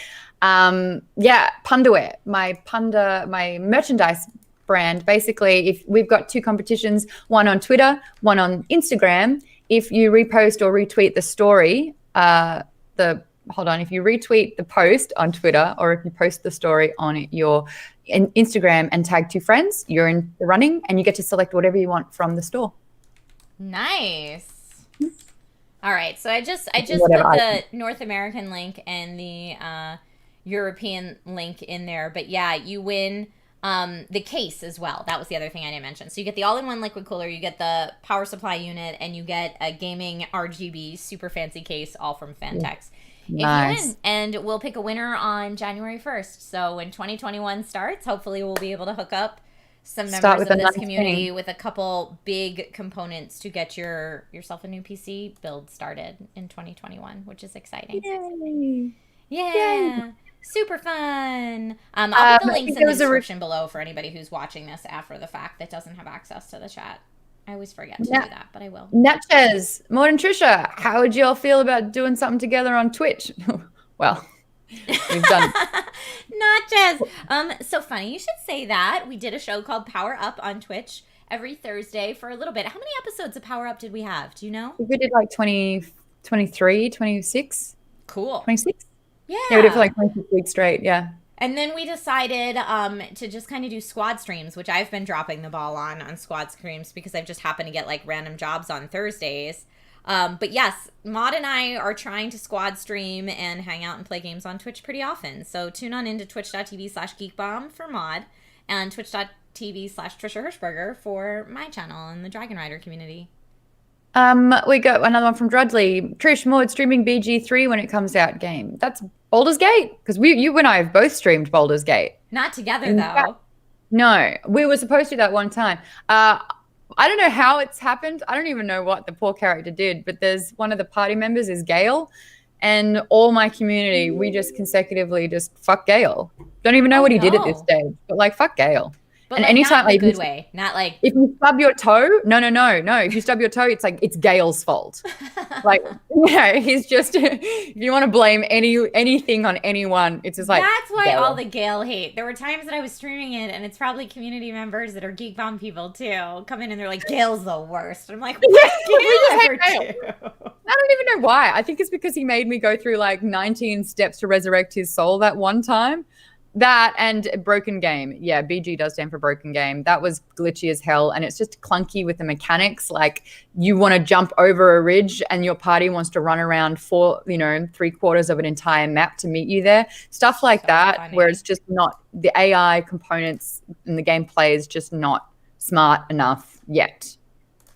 Punderwear, my merchandise brand. Basically, if we've got 2 competitions, one on Twitter, one on Instagram. If you repost or retweet the story, if you retweet the post on Twitter or if you post the story on your Instagram and tag 2 friends, you're in the running and you get to select whatever you want from the store. Nice. All right, so I just put the North American link and the European link in there, but yeah, you win the case as well. That was the other thing I didn't mention. So you get the all-in-one liquid cooler, you get the power supply unit, and you get a gaming RGB super fancy case, all from Phanteks. Nice. If you win, and we'll pick a winner on January 1st. So when 2021 starts, hopefully we'll be able to hook up some members of this community with a couple big components to get yourself a new PC build started in 2021, which is exciting. Yay. Yeah. Yay. Super fun. I'll put the links in the description below for anybody who's watching this after the fact that doesn't have access to the chat. I always forget to do that, but I will. Natchez, Maude and Trisha, how would you all feel about doing something together on Twitch? Well, we've done Natchez. So funny you should say that. We did a show called Power Up on Twitch every Thursday for a little bit. How many episodes of Power Up did we have? Do you know? We did like 20, 23, 26. Cool. 26? Yeah. Yeah, we did it for like 26 weeks straight, yeah. And then we decided to just kind of do squad streams, which I've been dropping the ball on squad streams because I've just happened to get like random jobs on Thursdays. But yes, Maude and I are trying to squad stream and hang out and play games on Twitch pretty often. So tune on into twitch.tv/geekbomb for Maude and twitch.tv/Trisha Hershberger for my channel and the Dragon Rider community. We got another one from Drudley. Trish, Maude streaming BG3 when it comes out game. That's Baldur's Gate? Because you and I have both streamed Baldur's Gate. Not together, though. No, we were supposed to that one time. I don't know how it's happened. I don't even know what the poor character did, but there's one of the party members is Gale, and all my community, we just consecutively just fuck Gale. Don't even know what he did at this stage, but like fuck Gale. But and like, anytime, not in a good way, not like if you stub your toe, no. If you stub your toe, it's like it's Gale's fault. Like, he's just. If you want to blame anything on anyone, it's just like that's why Gale. all the Gale hate. There were times that I was streaming it, and it's probably community members that are Geek Bomb people too come in and they're like, "Gale's the worst." I'm like, "What Gale ever do?" I don't even know why. I think it's because he made me go through like 19 steps to resurrect his soul that one time. That and Broken Game. Yeah, BG does stand for Broken Game. That was glitchy as hell, and it's just clunky with the mechanics. Like, you want to jump over a ridge and your party wants to run around for, 3/4 of an entire map to meet you there. Stuff like that, funny. Where it's just not, the AI components and the gameplay is just not smart enough yet.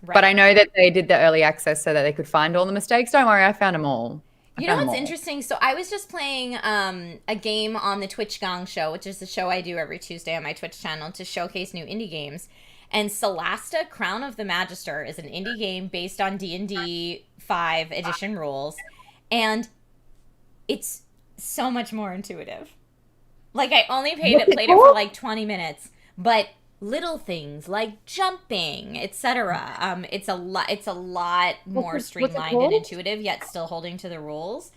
Right. But I know that they did the early access so that they could find all the mistakes. Don't worry, I found them all. You know what's interesting? So I was just playing a game on the Twitch Gong Show, which is the show I do every Tuesday on my Twitch channel to showcase new indie games. And Solasta Crown of the Magister is an indie game based on D&D 5 edition rules. And it's so much more intuitive. Like, I only played it for like 20 minutes. But little things like jumping, etc. It's a lot more What's it streamlined and called? intuitive, yet still holding to the rules.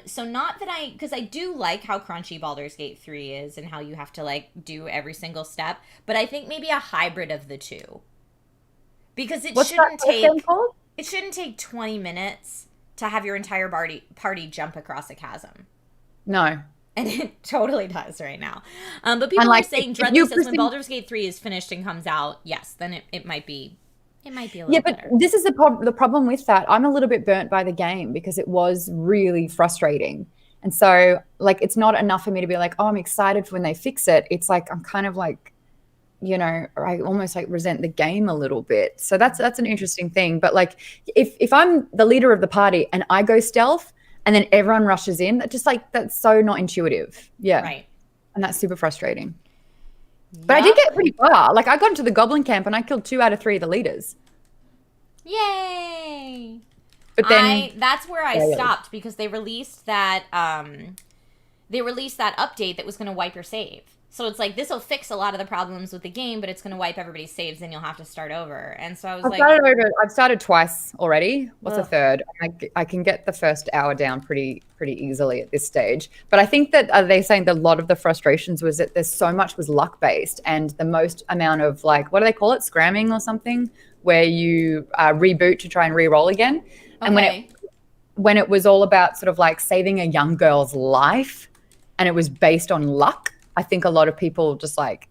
So not that because I do like how crunchy Baldur's Gate 3 is and how you have to like do every single step, but I think maybe a hybrid of the two. Because What's that game called? it shouldn't take 20 minutes to have your entire party jump across a chasm. No. And it totally does right now. But people like, are saying, if Dreadly you says when Baldur's Gate 3 is finished and comes out, yes, then it might be a little but better. this is the problem with that. I'm a little bit burnt by the game because it was really frustrating. And so, like, it's not enough for me to be like, oh, I'm excited for when they fix it. It's like, I'm kind of like, you know, I almost like resent the game a little bit. So that's an interesting thing. But like, if I'm the leader of the party and I go stealth and then everyone rushes in, that's so not intuitive. Yeah. Right. And that's super frustrating. But I did get pretty far. Like, I got into the goblin camp and I killed 2 out of 3 of the leaders. Yay! But then that's where I stopped because they released that update that was going to wipe your save. So it's like, this will fix a lot of the problems with the game, but it's going to wipe everybody's saves and you'll have to start over. And so I was I've started twice already. What's a third? I can get the first hour down pretty easily at this stage. But I think that they're saying that a lot of the frustrations was that there's so much was luck based, and the most amount of, like, what do they call it? Scramming or something, where you reboot to try and re-roll again. Okay. And when it was all about sort of like saving a young girl's life and it was based on luck, I think a lot of people just like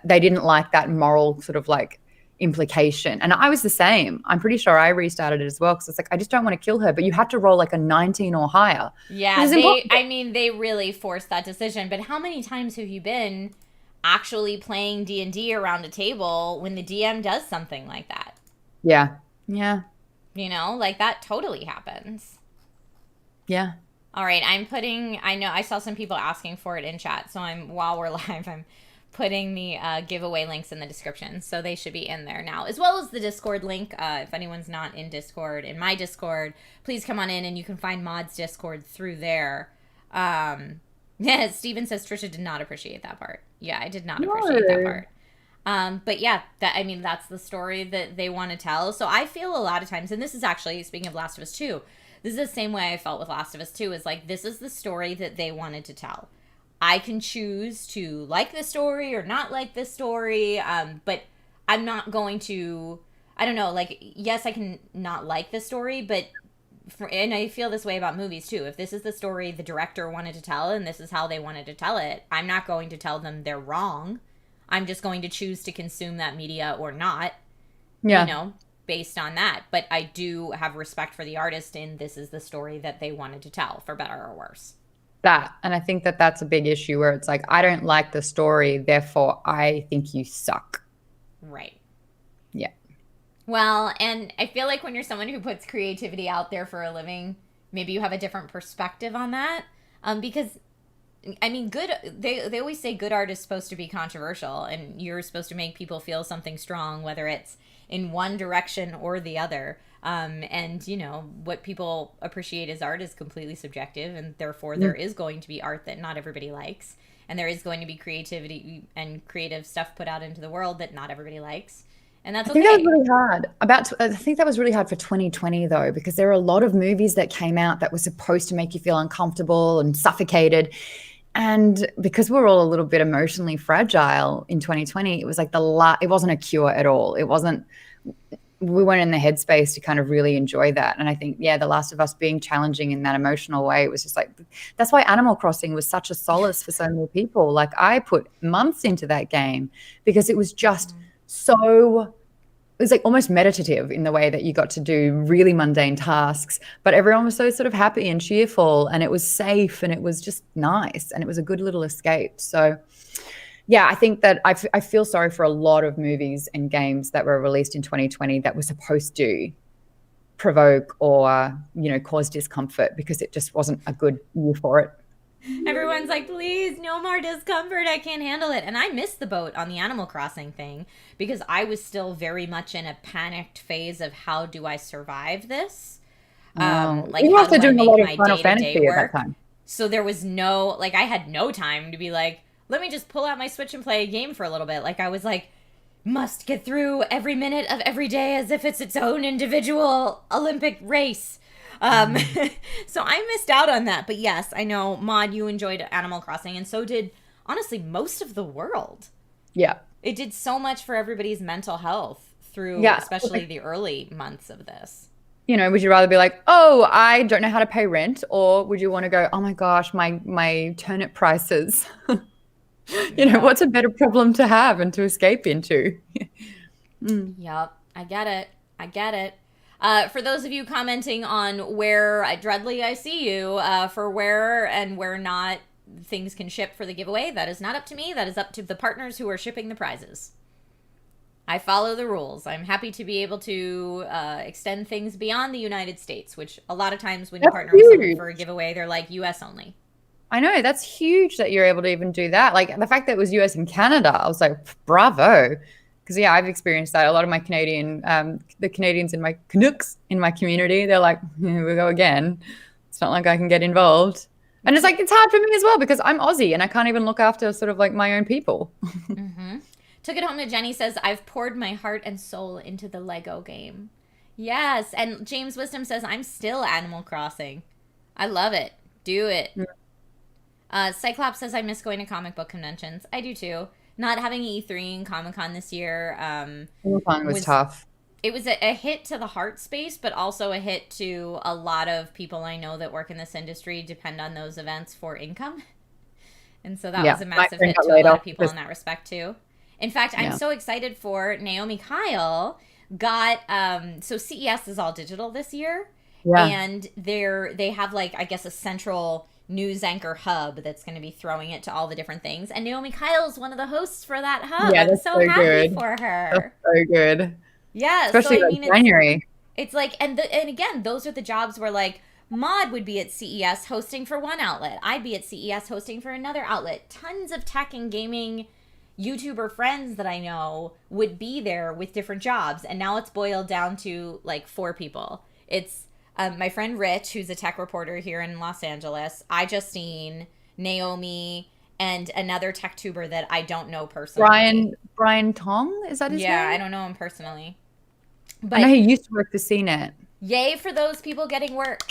they didn't like that moral sort of like implication. And I was the same. I'm pretty sure I restarted it as well because it's like, I just don't want to kill her, but you had to roll like a 19 or higher. Yeah, they really forced that decision. But how many times have you been actually playing D&D around a table when the DM does something like that? Yeah. Yeah. You know, like that totally happens. Yeah. All right, I know I saw some people asking for it in chat, so while we're live, I'm putting the giveaway links in the description, so they should be in there now, as well as the Discord link. If anyone's not in Discord, in my Discord, please come on in, and you can find Maude's Discord through there. Yeah, Steven says Trisha did not appreciate that part. Yeah, I did not appreciate that part. But yeah, that's the story that they want to tell. So I feel a lot of times, and this is actually, speaking of Last of Us 2, this is the same way I felt with Last of Us 2, is like, this is the story that they wanted to tell. I can choose to like this story or not like this story, but I'm not going to, I don't know, like, yes, I can not like this story, but, and I feel this way about movies too. If this is the story the director wanted to tell and this is how they wanted to tell it, I'm not going to tell them they're wrong. I'm just going to choose to consume that media or not, you know, based on that. But I do have respect for the artist, and this is the story that they wanted to tell, for better or worse. And I think that that's a big issue where it's like, I don't like the story, therefore I think you suck. Right. Yeah. Well, and I feel like when you're someone who puts creativity out there for a living, maybe you have a different perspective on that. Because, I mean, they always say good art is supposed to be controversial, and you're supposed to make people feel something strong, whether it's in one direction or the other. And, you know, what people appreciate as art is completely subjective, and therefore there is going to be art that not everybody likes, and there is going to be creativity and creative stuff put out into the world that not everybody likes, and that's okay. I think that was really hard. I think that was really hard for 2020 though, because there are a lot of movies that came out that were supposed to make you feel uncomfortable and suffocated. And because we're all a little bit emotionally fragile in 2020, it was like it wasn't a cure at all. We weren't in the headspace to kind of really enjoy that. And I think, The Last of Us being challenging in that emotional way, it was just like, that's why Animal Crossing was such a solace for so many people. Like, I put months into that game because it was just it was like almost meditative in the way that you got to do really mundane tasks, but everyone was so sort of happy and cheerful, and it was safe, and it was just nice, and it was a good little escape. So I think that I feel sorry for a lot of movies and games that were released in 2020 that were supposed to provoke or, you know, cause discomfort, because it just wasn't a good year for it. Everyone's like, please, no more discomfort. I can't handle it. And I missed the boat on the Animal Crossing thing because I was still very much in a panicked phase of how do I survive this? Like, you how also do I doing a make lot my of Final day-to-day Fantasy at work? that time. So there was I had no time to be like, let me just pull out my Switch and play a game for a little bit. Like, I was like must get through every minute of every day as if it's its own individual Olympic race. So I missed out on that. But yes, I know, Maude, you enjoyed Animal Crossing, and so did, honestly, most of the world. Yeah. It did so much for everybody's mental health through especially the early months of this. You know, would you rather be like, oh, I don't know how to pay rent? Or would you want to go, oh my gosh, my turnip prices? You know, what's a better problem to have and to escape into? Yep, I get it. For those of you commenting on where Dreadly I see you, for where and where not things can ship for the giveaway, that is not up to me. That is up to the partners who are shipping the prizes. I follow the rules. I'm happy to be able to extend things beyond the United States, which a lot of times when you partner with someone for a giveaway, they're like US only. I know, that's huge that you're able to even do that. Like the fact that it was US and Canada, I was like, bravo. Because I've experienced that. A lot of my the Canadians in my Canucks in my community, they're like, here we go again. It's not like I can get involved. And it's like, it's hard for me as well because I'm Aussie and I can't even look after sort of like my own people. Took it home to Jenny says, I've poured my heart and soul into the Lego game. Yes. And James Wisdom says, I'm still Animal Crossing. I love it. Do it. Cyclops says, I miss going to comic book conventions. I do too. Not having E3 and Comic-Con this year. Comic-Con was tough. It was a hit to the heart space, but also a hit to a lot of people I know that work in this industry depend on those events for income. And so that was a massive hit to a lot of people in that respect too. In fact, I'm so excited for Naomi Kyle got, so CES is all digital this year. Yeah. And they have like, I guess, a central news anchor hub that's going to be throwing it to all the different things. And Naomi Kyle's one of the hosts for that hub. Yeah, I'm so happy for her. That's so good. Yeah. Especially January. It's like, and again, those are the jobs where like Maude would be at CES hosting for one outlet. I'd be at CES hosting for another outlet. Tons of tech and gaming YouTuber friends that I know would be there with different jobs. And now it's boiled down to like 4 people. It's my friend Rich, who's a tech reporter here in Los Angeles, Justine, Naomi, and another tech tuber that I don't know personally. Brian Tong, is that his name? Yeah, I don't know him personally. But I know he used to work for CNET. Yay for those people getting work.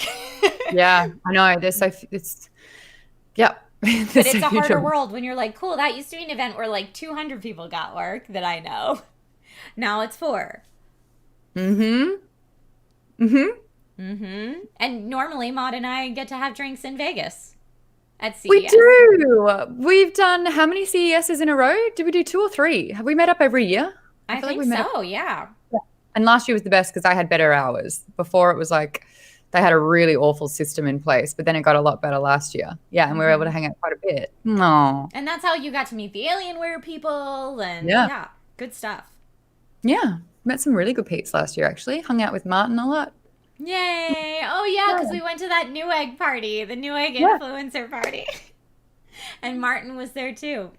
Yeah, I know. But it's a harder world when you're like, cool, that used to be an event where like 200 people got work that I know. Now it's 4. And normally Maude and I get to have drinks in Vegas at CES. We do. We've done how many CESs in a row? Did we do 2 or 3? Have we met up every year? I think so, yeah. And last year was the best because I had better hours. Before it was like they had a really awful system in place, but then it got a lot better last year. Yeah, and we were able to hang out quite a bit. No. And that's how you got to meet the Alienware people and good stuff. Yeah, met some really good peeps last year actually. Hung out with Martin a lot. Yay! Oh yeah, because we went to that Newegg party, the Newegg influencer party, and Martin was there too.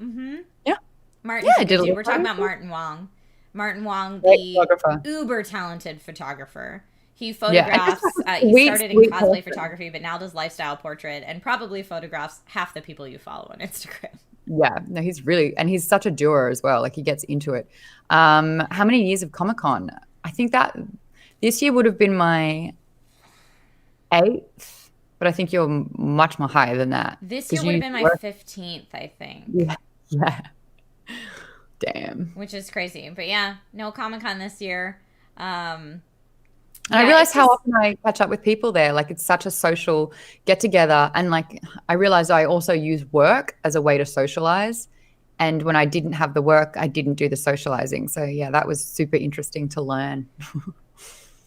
Yeah, Martin. Yeah, we're talking about Martin Wong. Martin Wong, the uber talented photographer. He photographs. He started in cosplay photography, but now does lifestyle portrait and probably photographs half the people you follow on Instagram. Yeah, no, he's such a doer as well. Like he gets into it. How many years of Comic-Con? I think that this year would have been my 8th, but I think you're much more higher than that. This year would have been my 15th, I think. Yeah. Damn. Which is crazy. But yeah, no Comic-Con this year. And I realized how often I catch up with people there. Like it's such a social get together. And like I realized I also use work as a way to socialize. And when I didn't have the work, I didn't do the socializing. So yeah, that was super interesting to learn.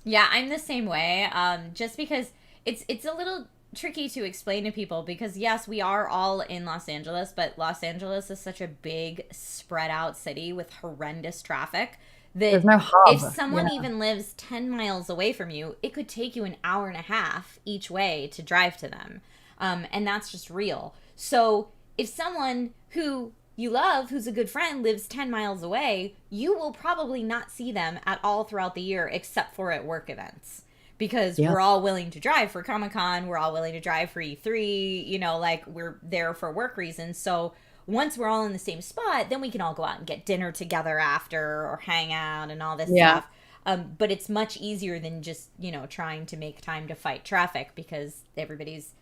Yeah, I'm the same way. Just because it's a little tricky to explain to people because yes, we are all in Los Angeles, but Los Angeles is such a big spread out city with horrendous traffic that there's no hub. If someone even lives 10 miles away from you, it could take you an hour and a half each way to drive to them. And that's just real. So if someone who you love, who's a good friend, lives 10 miles away, you will probably not see them at all throughout the year except for at work events. Because we're all willing to drive for Comic-Con, we're all willing to drive for E3, like we're there for work reasons. So once we're all in the same spot, then we can all go out and get dinner together after or hang out and all this Yeah. stuff. But it's much easier than just, trying to make time to fight traffic because everybody's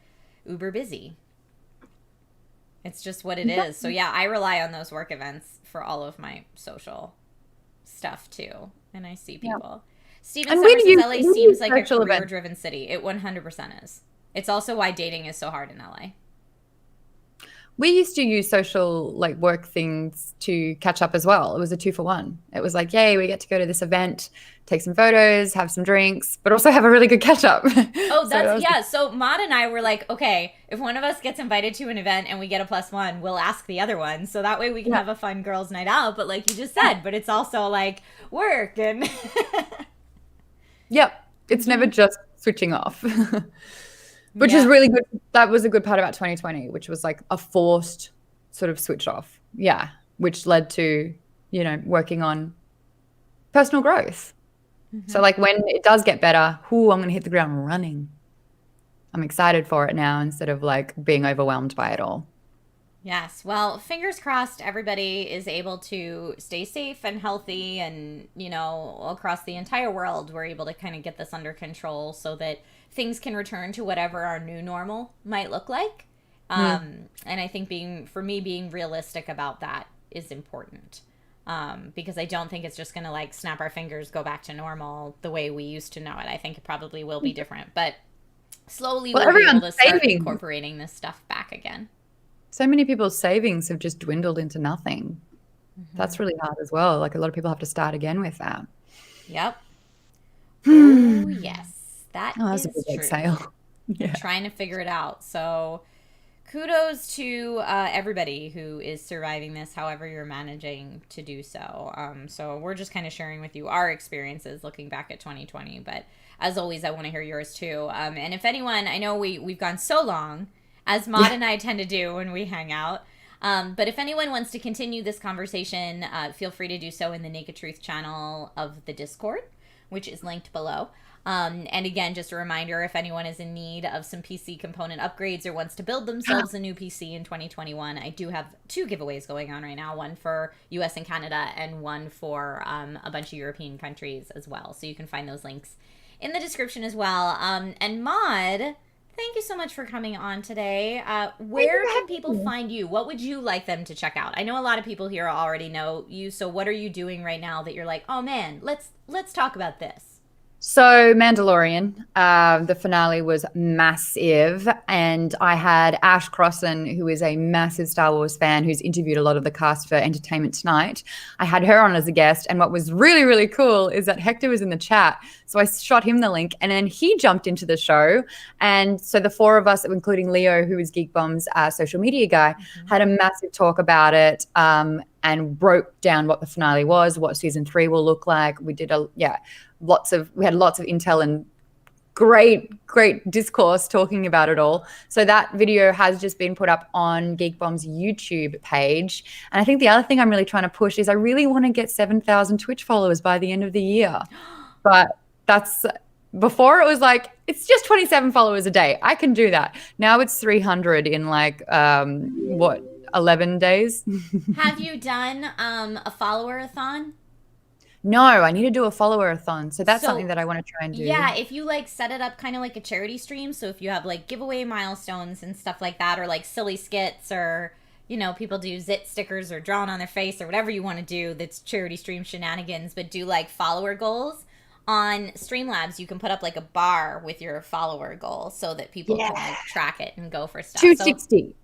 uber busy. It's just what it is. So yeah, I rely on those work events for all of my social stuff too. And I see people. Steven And Summers we says do- LA we do seems like a social events. career-driven city. It 100% is. It's also why dating is so hard in LA. We used to use social like work things to catch up as well. It was a 2-for-1. It was like, yay, we get to go to this event, take some photos, have some drinks, but also have a really good catch up. Oh, that's So Maude and I were like, okay, if one of us gets invited to an event and we get a +1, we'll ask the other one. So that way we can have a fun girls' night out. But like you just said, but it's also like work and Yep. It's never just switching off. Which is really good. That was a good part about 2020, which was like a forced sort of switch off. Yeah. Which led to, working on personal growth. So like when it does get better, I'm going to hit the ground running. I'm excited for it now instead of like being overwhelmed by it all. Yes. Well, fingers crossed everybody is able to stay safe and healthy and, across the entire world, we're able to kind of get this under control so that things can return to whatever our new normal might look like. And I think being realistic about that is important. Because I don't think it's just going to like snap our fingers, go back to normal the way we used to know it. I think it probably will be different, but slowly we'll be able to start incorporating this stuff back again. So many people's savings have just dwindled into nothing. That's really hard as well. Like a lot of people have to start again with that. Yep. Oh, yes. That was is a big true. exhale. Yeah. Trying to figure it out. So kudos to everybody who is surviving this, however you're managing to do so. So we're just kind of sharing with you our experiences looking back at 2020. But as always, I want to hear yours too. And if anyone, I know we've gone so long, as Maude and I tend to do when we hang out. But if anyone wants to continue this conversation, feel free to do so in the Naked Truth channel of the Discord, which is linked below. And again, just a reminder, if anyone is in need of some PC component upgrades or wants to build themselves a new PC in 2021, I do have 2 giveaways going on right now, one for US and Canada and one for a bunch of European countries as well. So you can find those links in the description as well. And Maude, thank you so much for coming on today. Where can people find you? What would you like them to check out? I know a lot of people here already know you, so what are you doing right now that you're like, oh man, let's talk about this? So Mandalorian, the finale was massive, and I had Ash Crossan, who is a massive Star Wars fan, who's interviewed a lot of the cast for Entertainment Tonight. I had her on as a guest, and what was really, really cool is that Hector was in the chat, so I shot him the link, and then he jumped into the show, and so the 4 of us, including Leo, who is Geek Bomb's social media guy, had a massive talk about it, and broke down what the finale was, what season 3 will look like. We did we had lots of intel and great discourse talking about it all. So that video has just been put up on Geek Bomb's YouTube page. And I think the other thing I'm really trying to push is I really want to get 7,000 Twitch followers by the end of the year. But before it was like, it's just 27 followers a day. I can do that. Now it's 300 in 11 days. Have you done a follower-a-thon? No, I need to do a follower-a-thon. So that's something that I want to try and do. Yeah, if you set it up kind of like a charity stream. So if you have giveaway milestones and stuff like that, or silly skits, or people do zit stickers or drawing on their face or whatever you want to do that's charity stream shenanigans, but do follower goals. On Streamlabs, you can put up a bar with your follower goal so that people can track it and go for stuff. 260.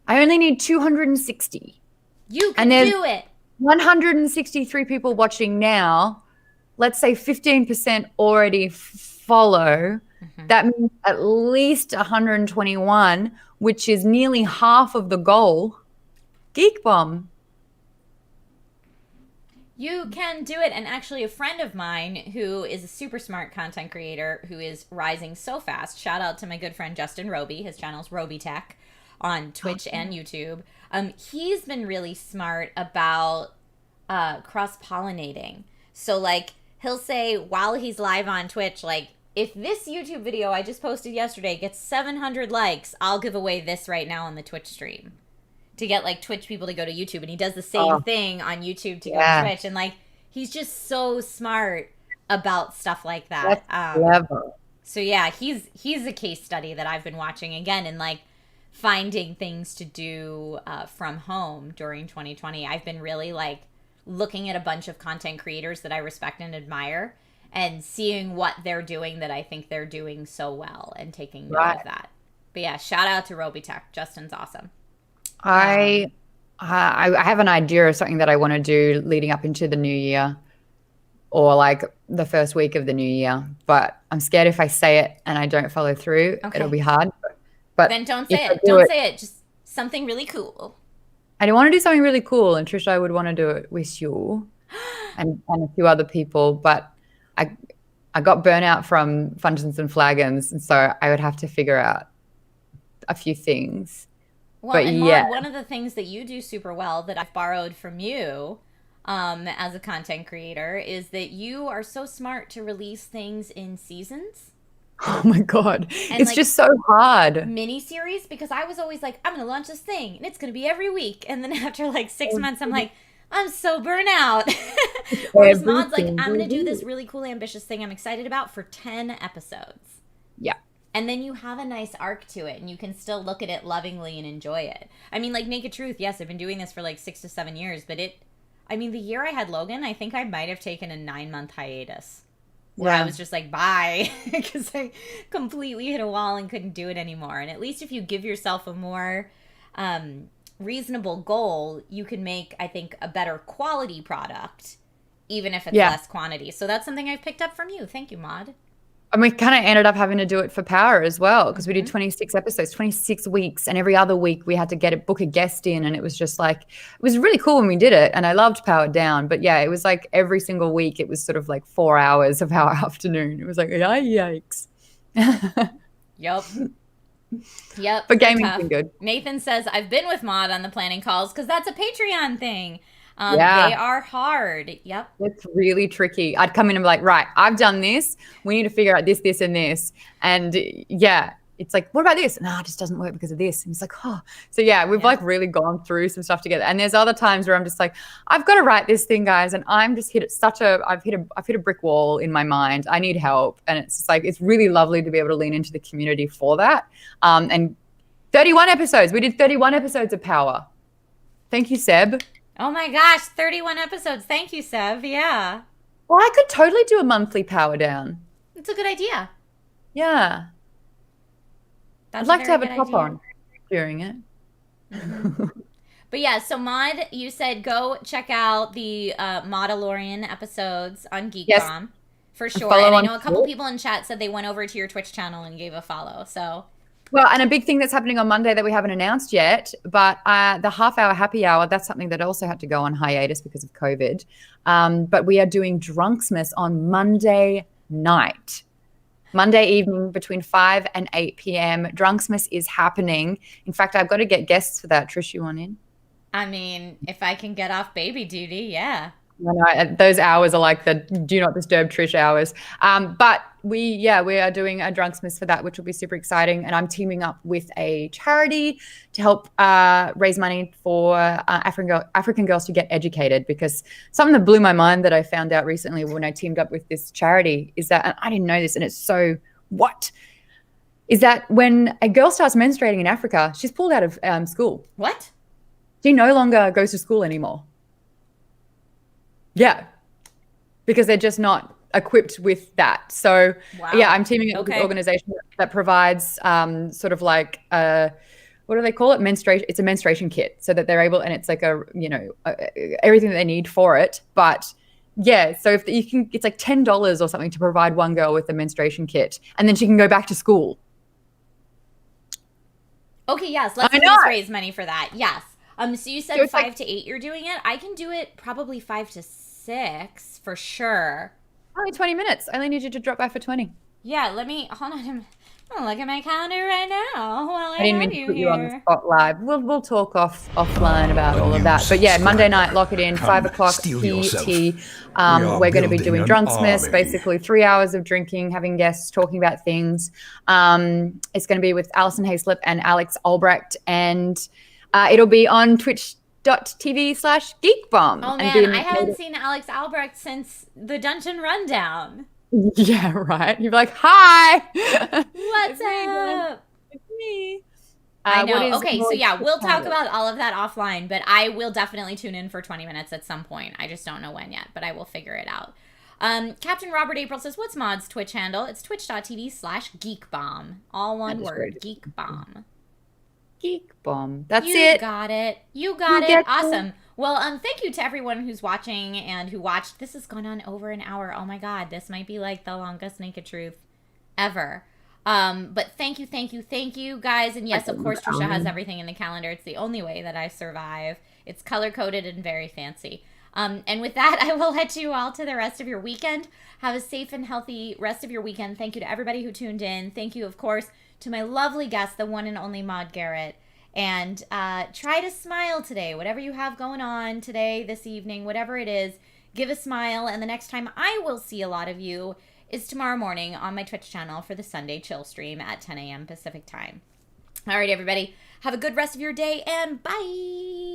I only need 260. You can do it. 163 people watching now. Let's say 15% already follow. That means at least 121, which is nearly half of the goal. Geek Bomb. You can do it. And actually, a friend of mine who is a super smart content creator who is rising so fast, shout out to my good friend Justin Roby. His channel's Roby Tech on Twitch and YouTube. He's been really smart about cross-pollinating. So, he'll say while he's live on Twitch, if this YouTube video I just posted yesterday gets 700 likes, I'll give away this right now on the Twitch stream. to get like Twitch people to go to YouTube, and he does the same thing on YouTube to go to Twitch, and like he's just so smart about stuff like that. That's clever. So yeah, he's a case study that I've been watching again, and like finding things to do from home during 2020. I've been really like looking at a bunch of content creators that I respect and admire, and seeing what they're doing that I think they're doing so well, and taking note of that. But yeah, shout out to Robitech. Justin's awesome. I have an idea of something that I want to do leading up into the new year, or like the first week of the new year. But I'm scared if I say it and I don't follow through, it'll be hard. But then don't say it. Don't say it. Just something really cool. I want to do something really cool, and Trisha, I would want to do it with you and a few other people. But I got burnout from Phanteks and Flagons, and so I would have to figure out a few things. Well, but and Maude, one of the things that you do super well that I've borrowed from you as a content creator is that you are so smart to release things in seasons. Oh my God. And it's like, just so hard. Mini-series, because I was always like, I'm going to launch this thing and it's going to be every week. And then after like 6 months, I'm like, I'm so burnt out. Whereas Maude's like, I'm going to do this really cool, ambitious thing I'm excited about for 10 episodes. Yeah. And then you have a nice arc to it, and you can still look at it lovingly and enjoy it. I mean, like, Naked Truth, yes, I've been doing this for like 6 to 7 years, but the year I had Logan, I think I might have taken a 9-month hiatus. Where I was just like, bye, because I completely hit a wall and couldn't do it anymore. And at least if you give yourself a more reasonable goal, you can make, I think, a better quality product, even if it's less quantity. So that's something I've picked up from you. Thank you, Maude. And we kind of ended up having to do it for Power as well, because we did 26 episodes, 26 weeks, and every other week we had to book a guest in, and it was just like, it was really cool when we did it, and I loved Powered Down. But yeah, it was like every single week it was sort of like 4 hours of our afternoon. It was like, yikes. Yep. But gaming's been good. Nathan says, I've been with Maude on the planning calls because that's a Patreon thing. They are hard. Yep. It's really tricky. I'd come in and be like, right, I've done this. We need to figure out this, this, and this. And yeah, it's like, what about this? No, it just doesn't work because of this. And it's like, oh. So yeah, we've like really gone through some stuff together. And there's other times where I'm just like, I've got to write this thing, guys. And I'm just I've hit a brick wall in my mind. I need help. And it's just like, it's really lovely to be able to lean into the community for that. And 31 episodes. We did 31 episodes of Power. Thank you, Seb. Oh my gosh, 31 episodes. Thank you, Sev. Yeah. Well, I could totally do a monthly Power Down. It's a good idea. Yeah. I'd like to have a top on during it. Mm-hmm. But yeah, so Maude, you said go check out the Mandalorian episodes on Geek.com for sure. And I know a couple people in chat said they went over to your Twitch channel and gave a follow. So. Well, and a big thing that's happening on Monday that we haven't announced yet, but the half-hour happy hour, that's something that also had to go on hiatus because of COVID. But we are doing Drunksmas on Monday night. Monday evening between 5 and 8 p.m. Drunksmas is happening. In fact, I've got to get guests for that. Trish, you want in? I mean, if I can get off baby duty, yeah. Those hours are like the do not disturb Trish hours. But we are doing a Drunksmas for that, which will be super exciting. And I'm teaming up with a charity to help raise money for African girls to get educated, because something that blew my mind that I found out recently when I teamed up with this charity is that, and I didn't know this, and it's so is that when a girl starts menstruating in Africa, she's pulled out of school. What? She no longer goes to school anymore. Yeah, because they're just not equipped with that. So, yeah, I'm teaming up with an organization that provides sort of like, what do they call it? Menstruation. It's a menstruation kit, so that they're able, and it's like everything that they need for it. But yeah, so if you can, it's like $10 or something to provide one girl with a menstruation kit, and then she can go back to school. Okay, yes, let's raise money for that. Yes. So you said 5 to 8 you're doing it. I can do it probably 5 to 6 for sure. Only 20 minutes. I only need you to drop by for 20. Yeah, hold on. I'm gonna look at my calendar right now while I didn't mean to put you on the spot live. We'll talk offline about all of that. But yeah, Monday night, lock it in, 5 o'clock PET. We're going to be doing Drunksmas, basically 3 hours of drinking, having guests, talking about things. It's going to be with Alison Hayslip and Alex Albrecht, and It'll be on twitch.tv/geekbomb. Oh man, I haven't seen Alex Albrecht since the Dungeon Rundown. Yeah, right. You're like, hi. What's up? It's me. I know. Okay, so yeah, we'll talk about all of that offline, but I will definitely tune in for 20 minutes at some point. I just don't know when yet, but I will figure it out. Captain Robert April says, what's Maude's Twitch handle? It's twitch.tv/geekbomb. All one word, geekbomb. Geekbomb. That's it. You got it. You got it. Awesome. Well, thank you to everyone who's watching and who watched. This has gone on over an hour. Oh my God, this might be like the longest Naked Truth ever. But thank you, guys. And yes, of course, Trisha has everything in the calendar. It's the only way that I survive. It's color-coded and very fancy. And with that, I will let you all to the rest of your weekend. Have a safe and healthy rest of your weekend. Thank you to everybody who tuned in. Thank you, of course, to my lovely guest, the one and only Maude Garrett. And try to smile today. Whatever you have going on today, this evening, whatever it is, give a smile. And the next time I will see a lot of you is tomorrow morning on my Twitch channel for the Sunday Chill stream at 10 a.m. Pacific time. All right, everybody. Have a good rest of your day, and bye!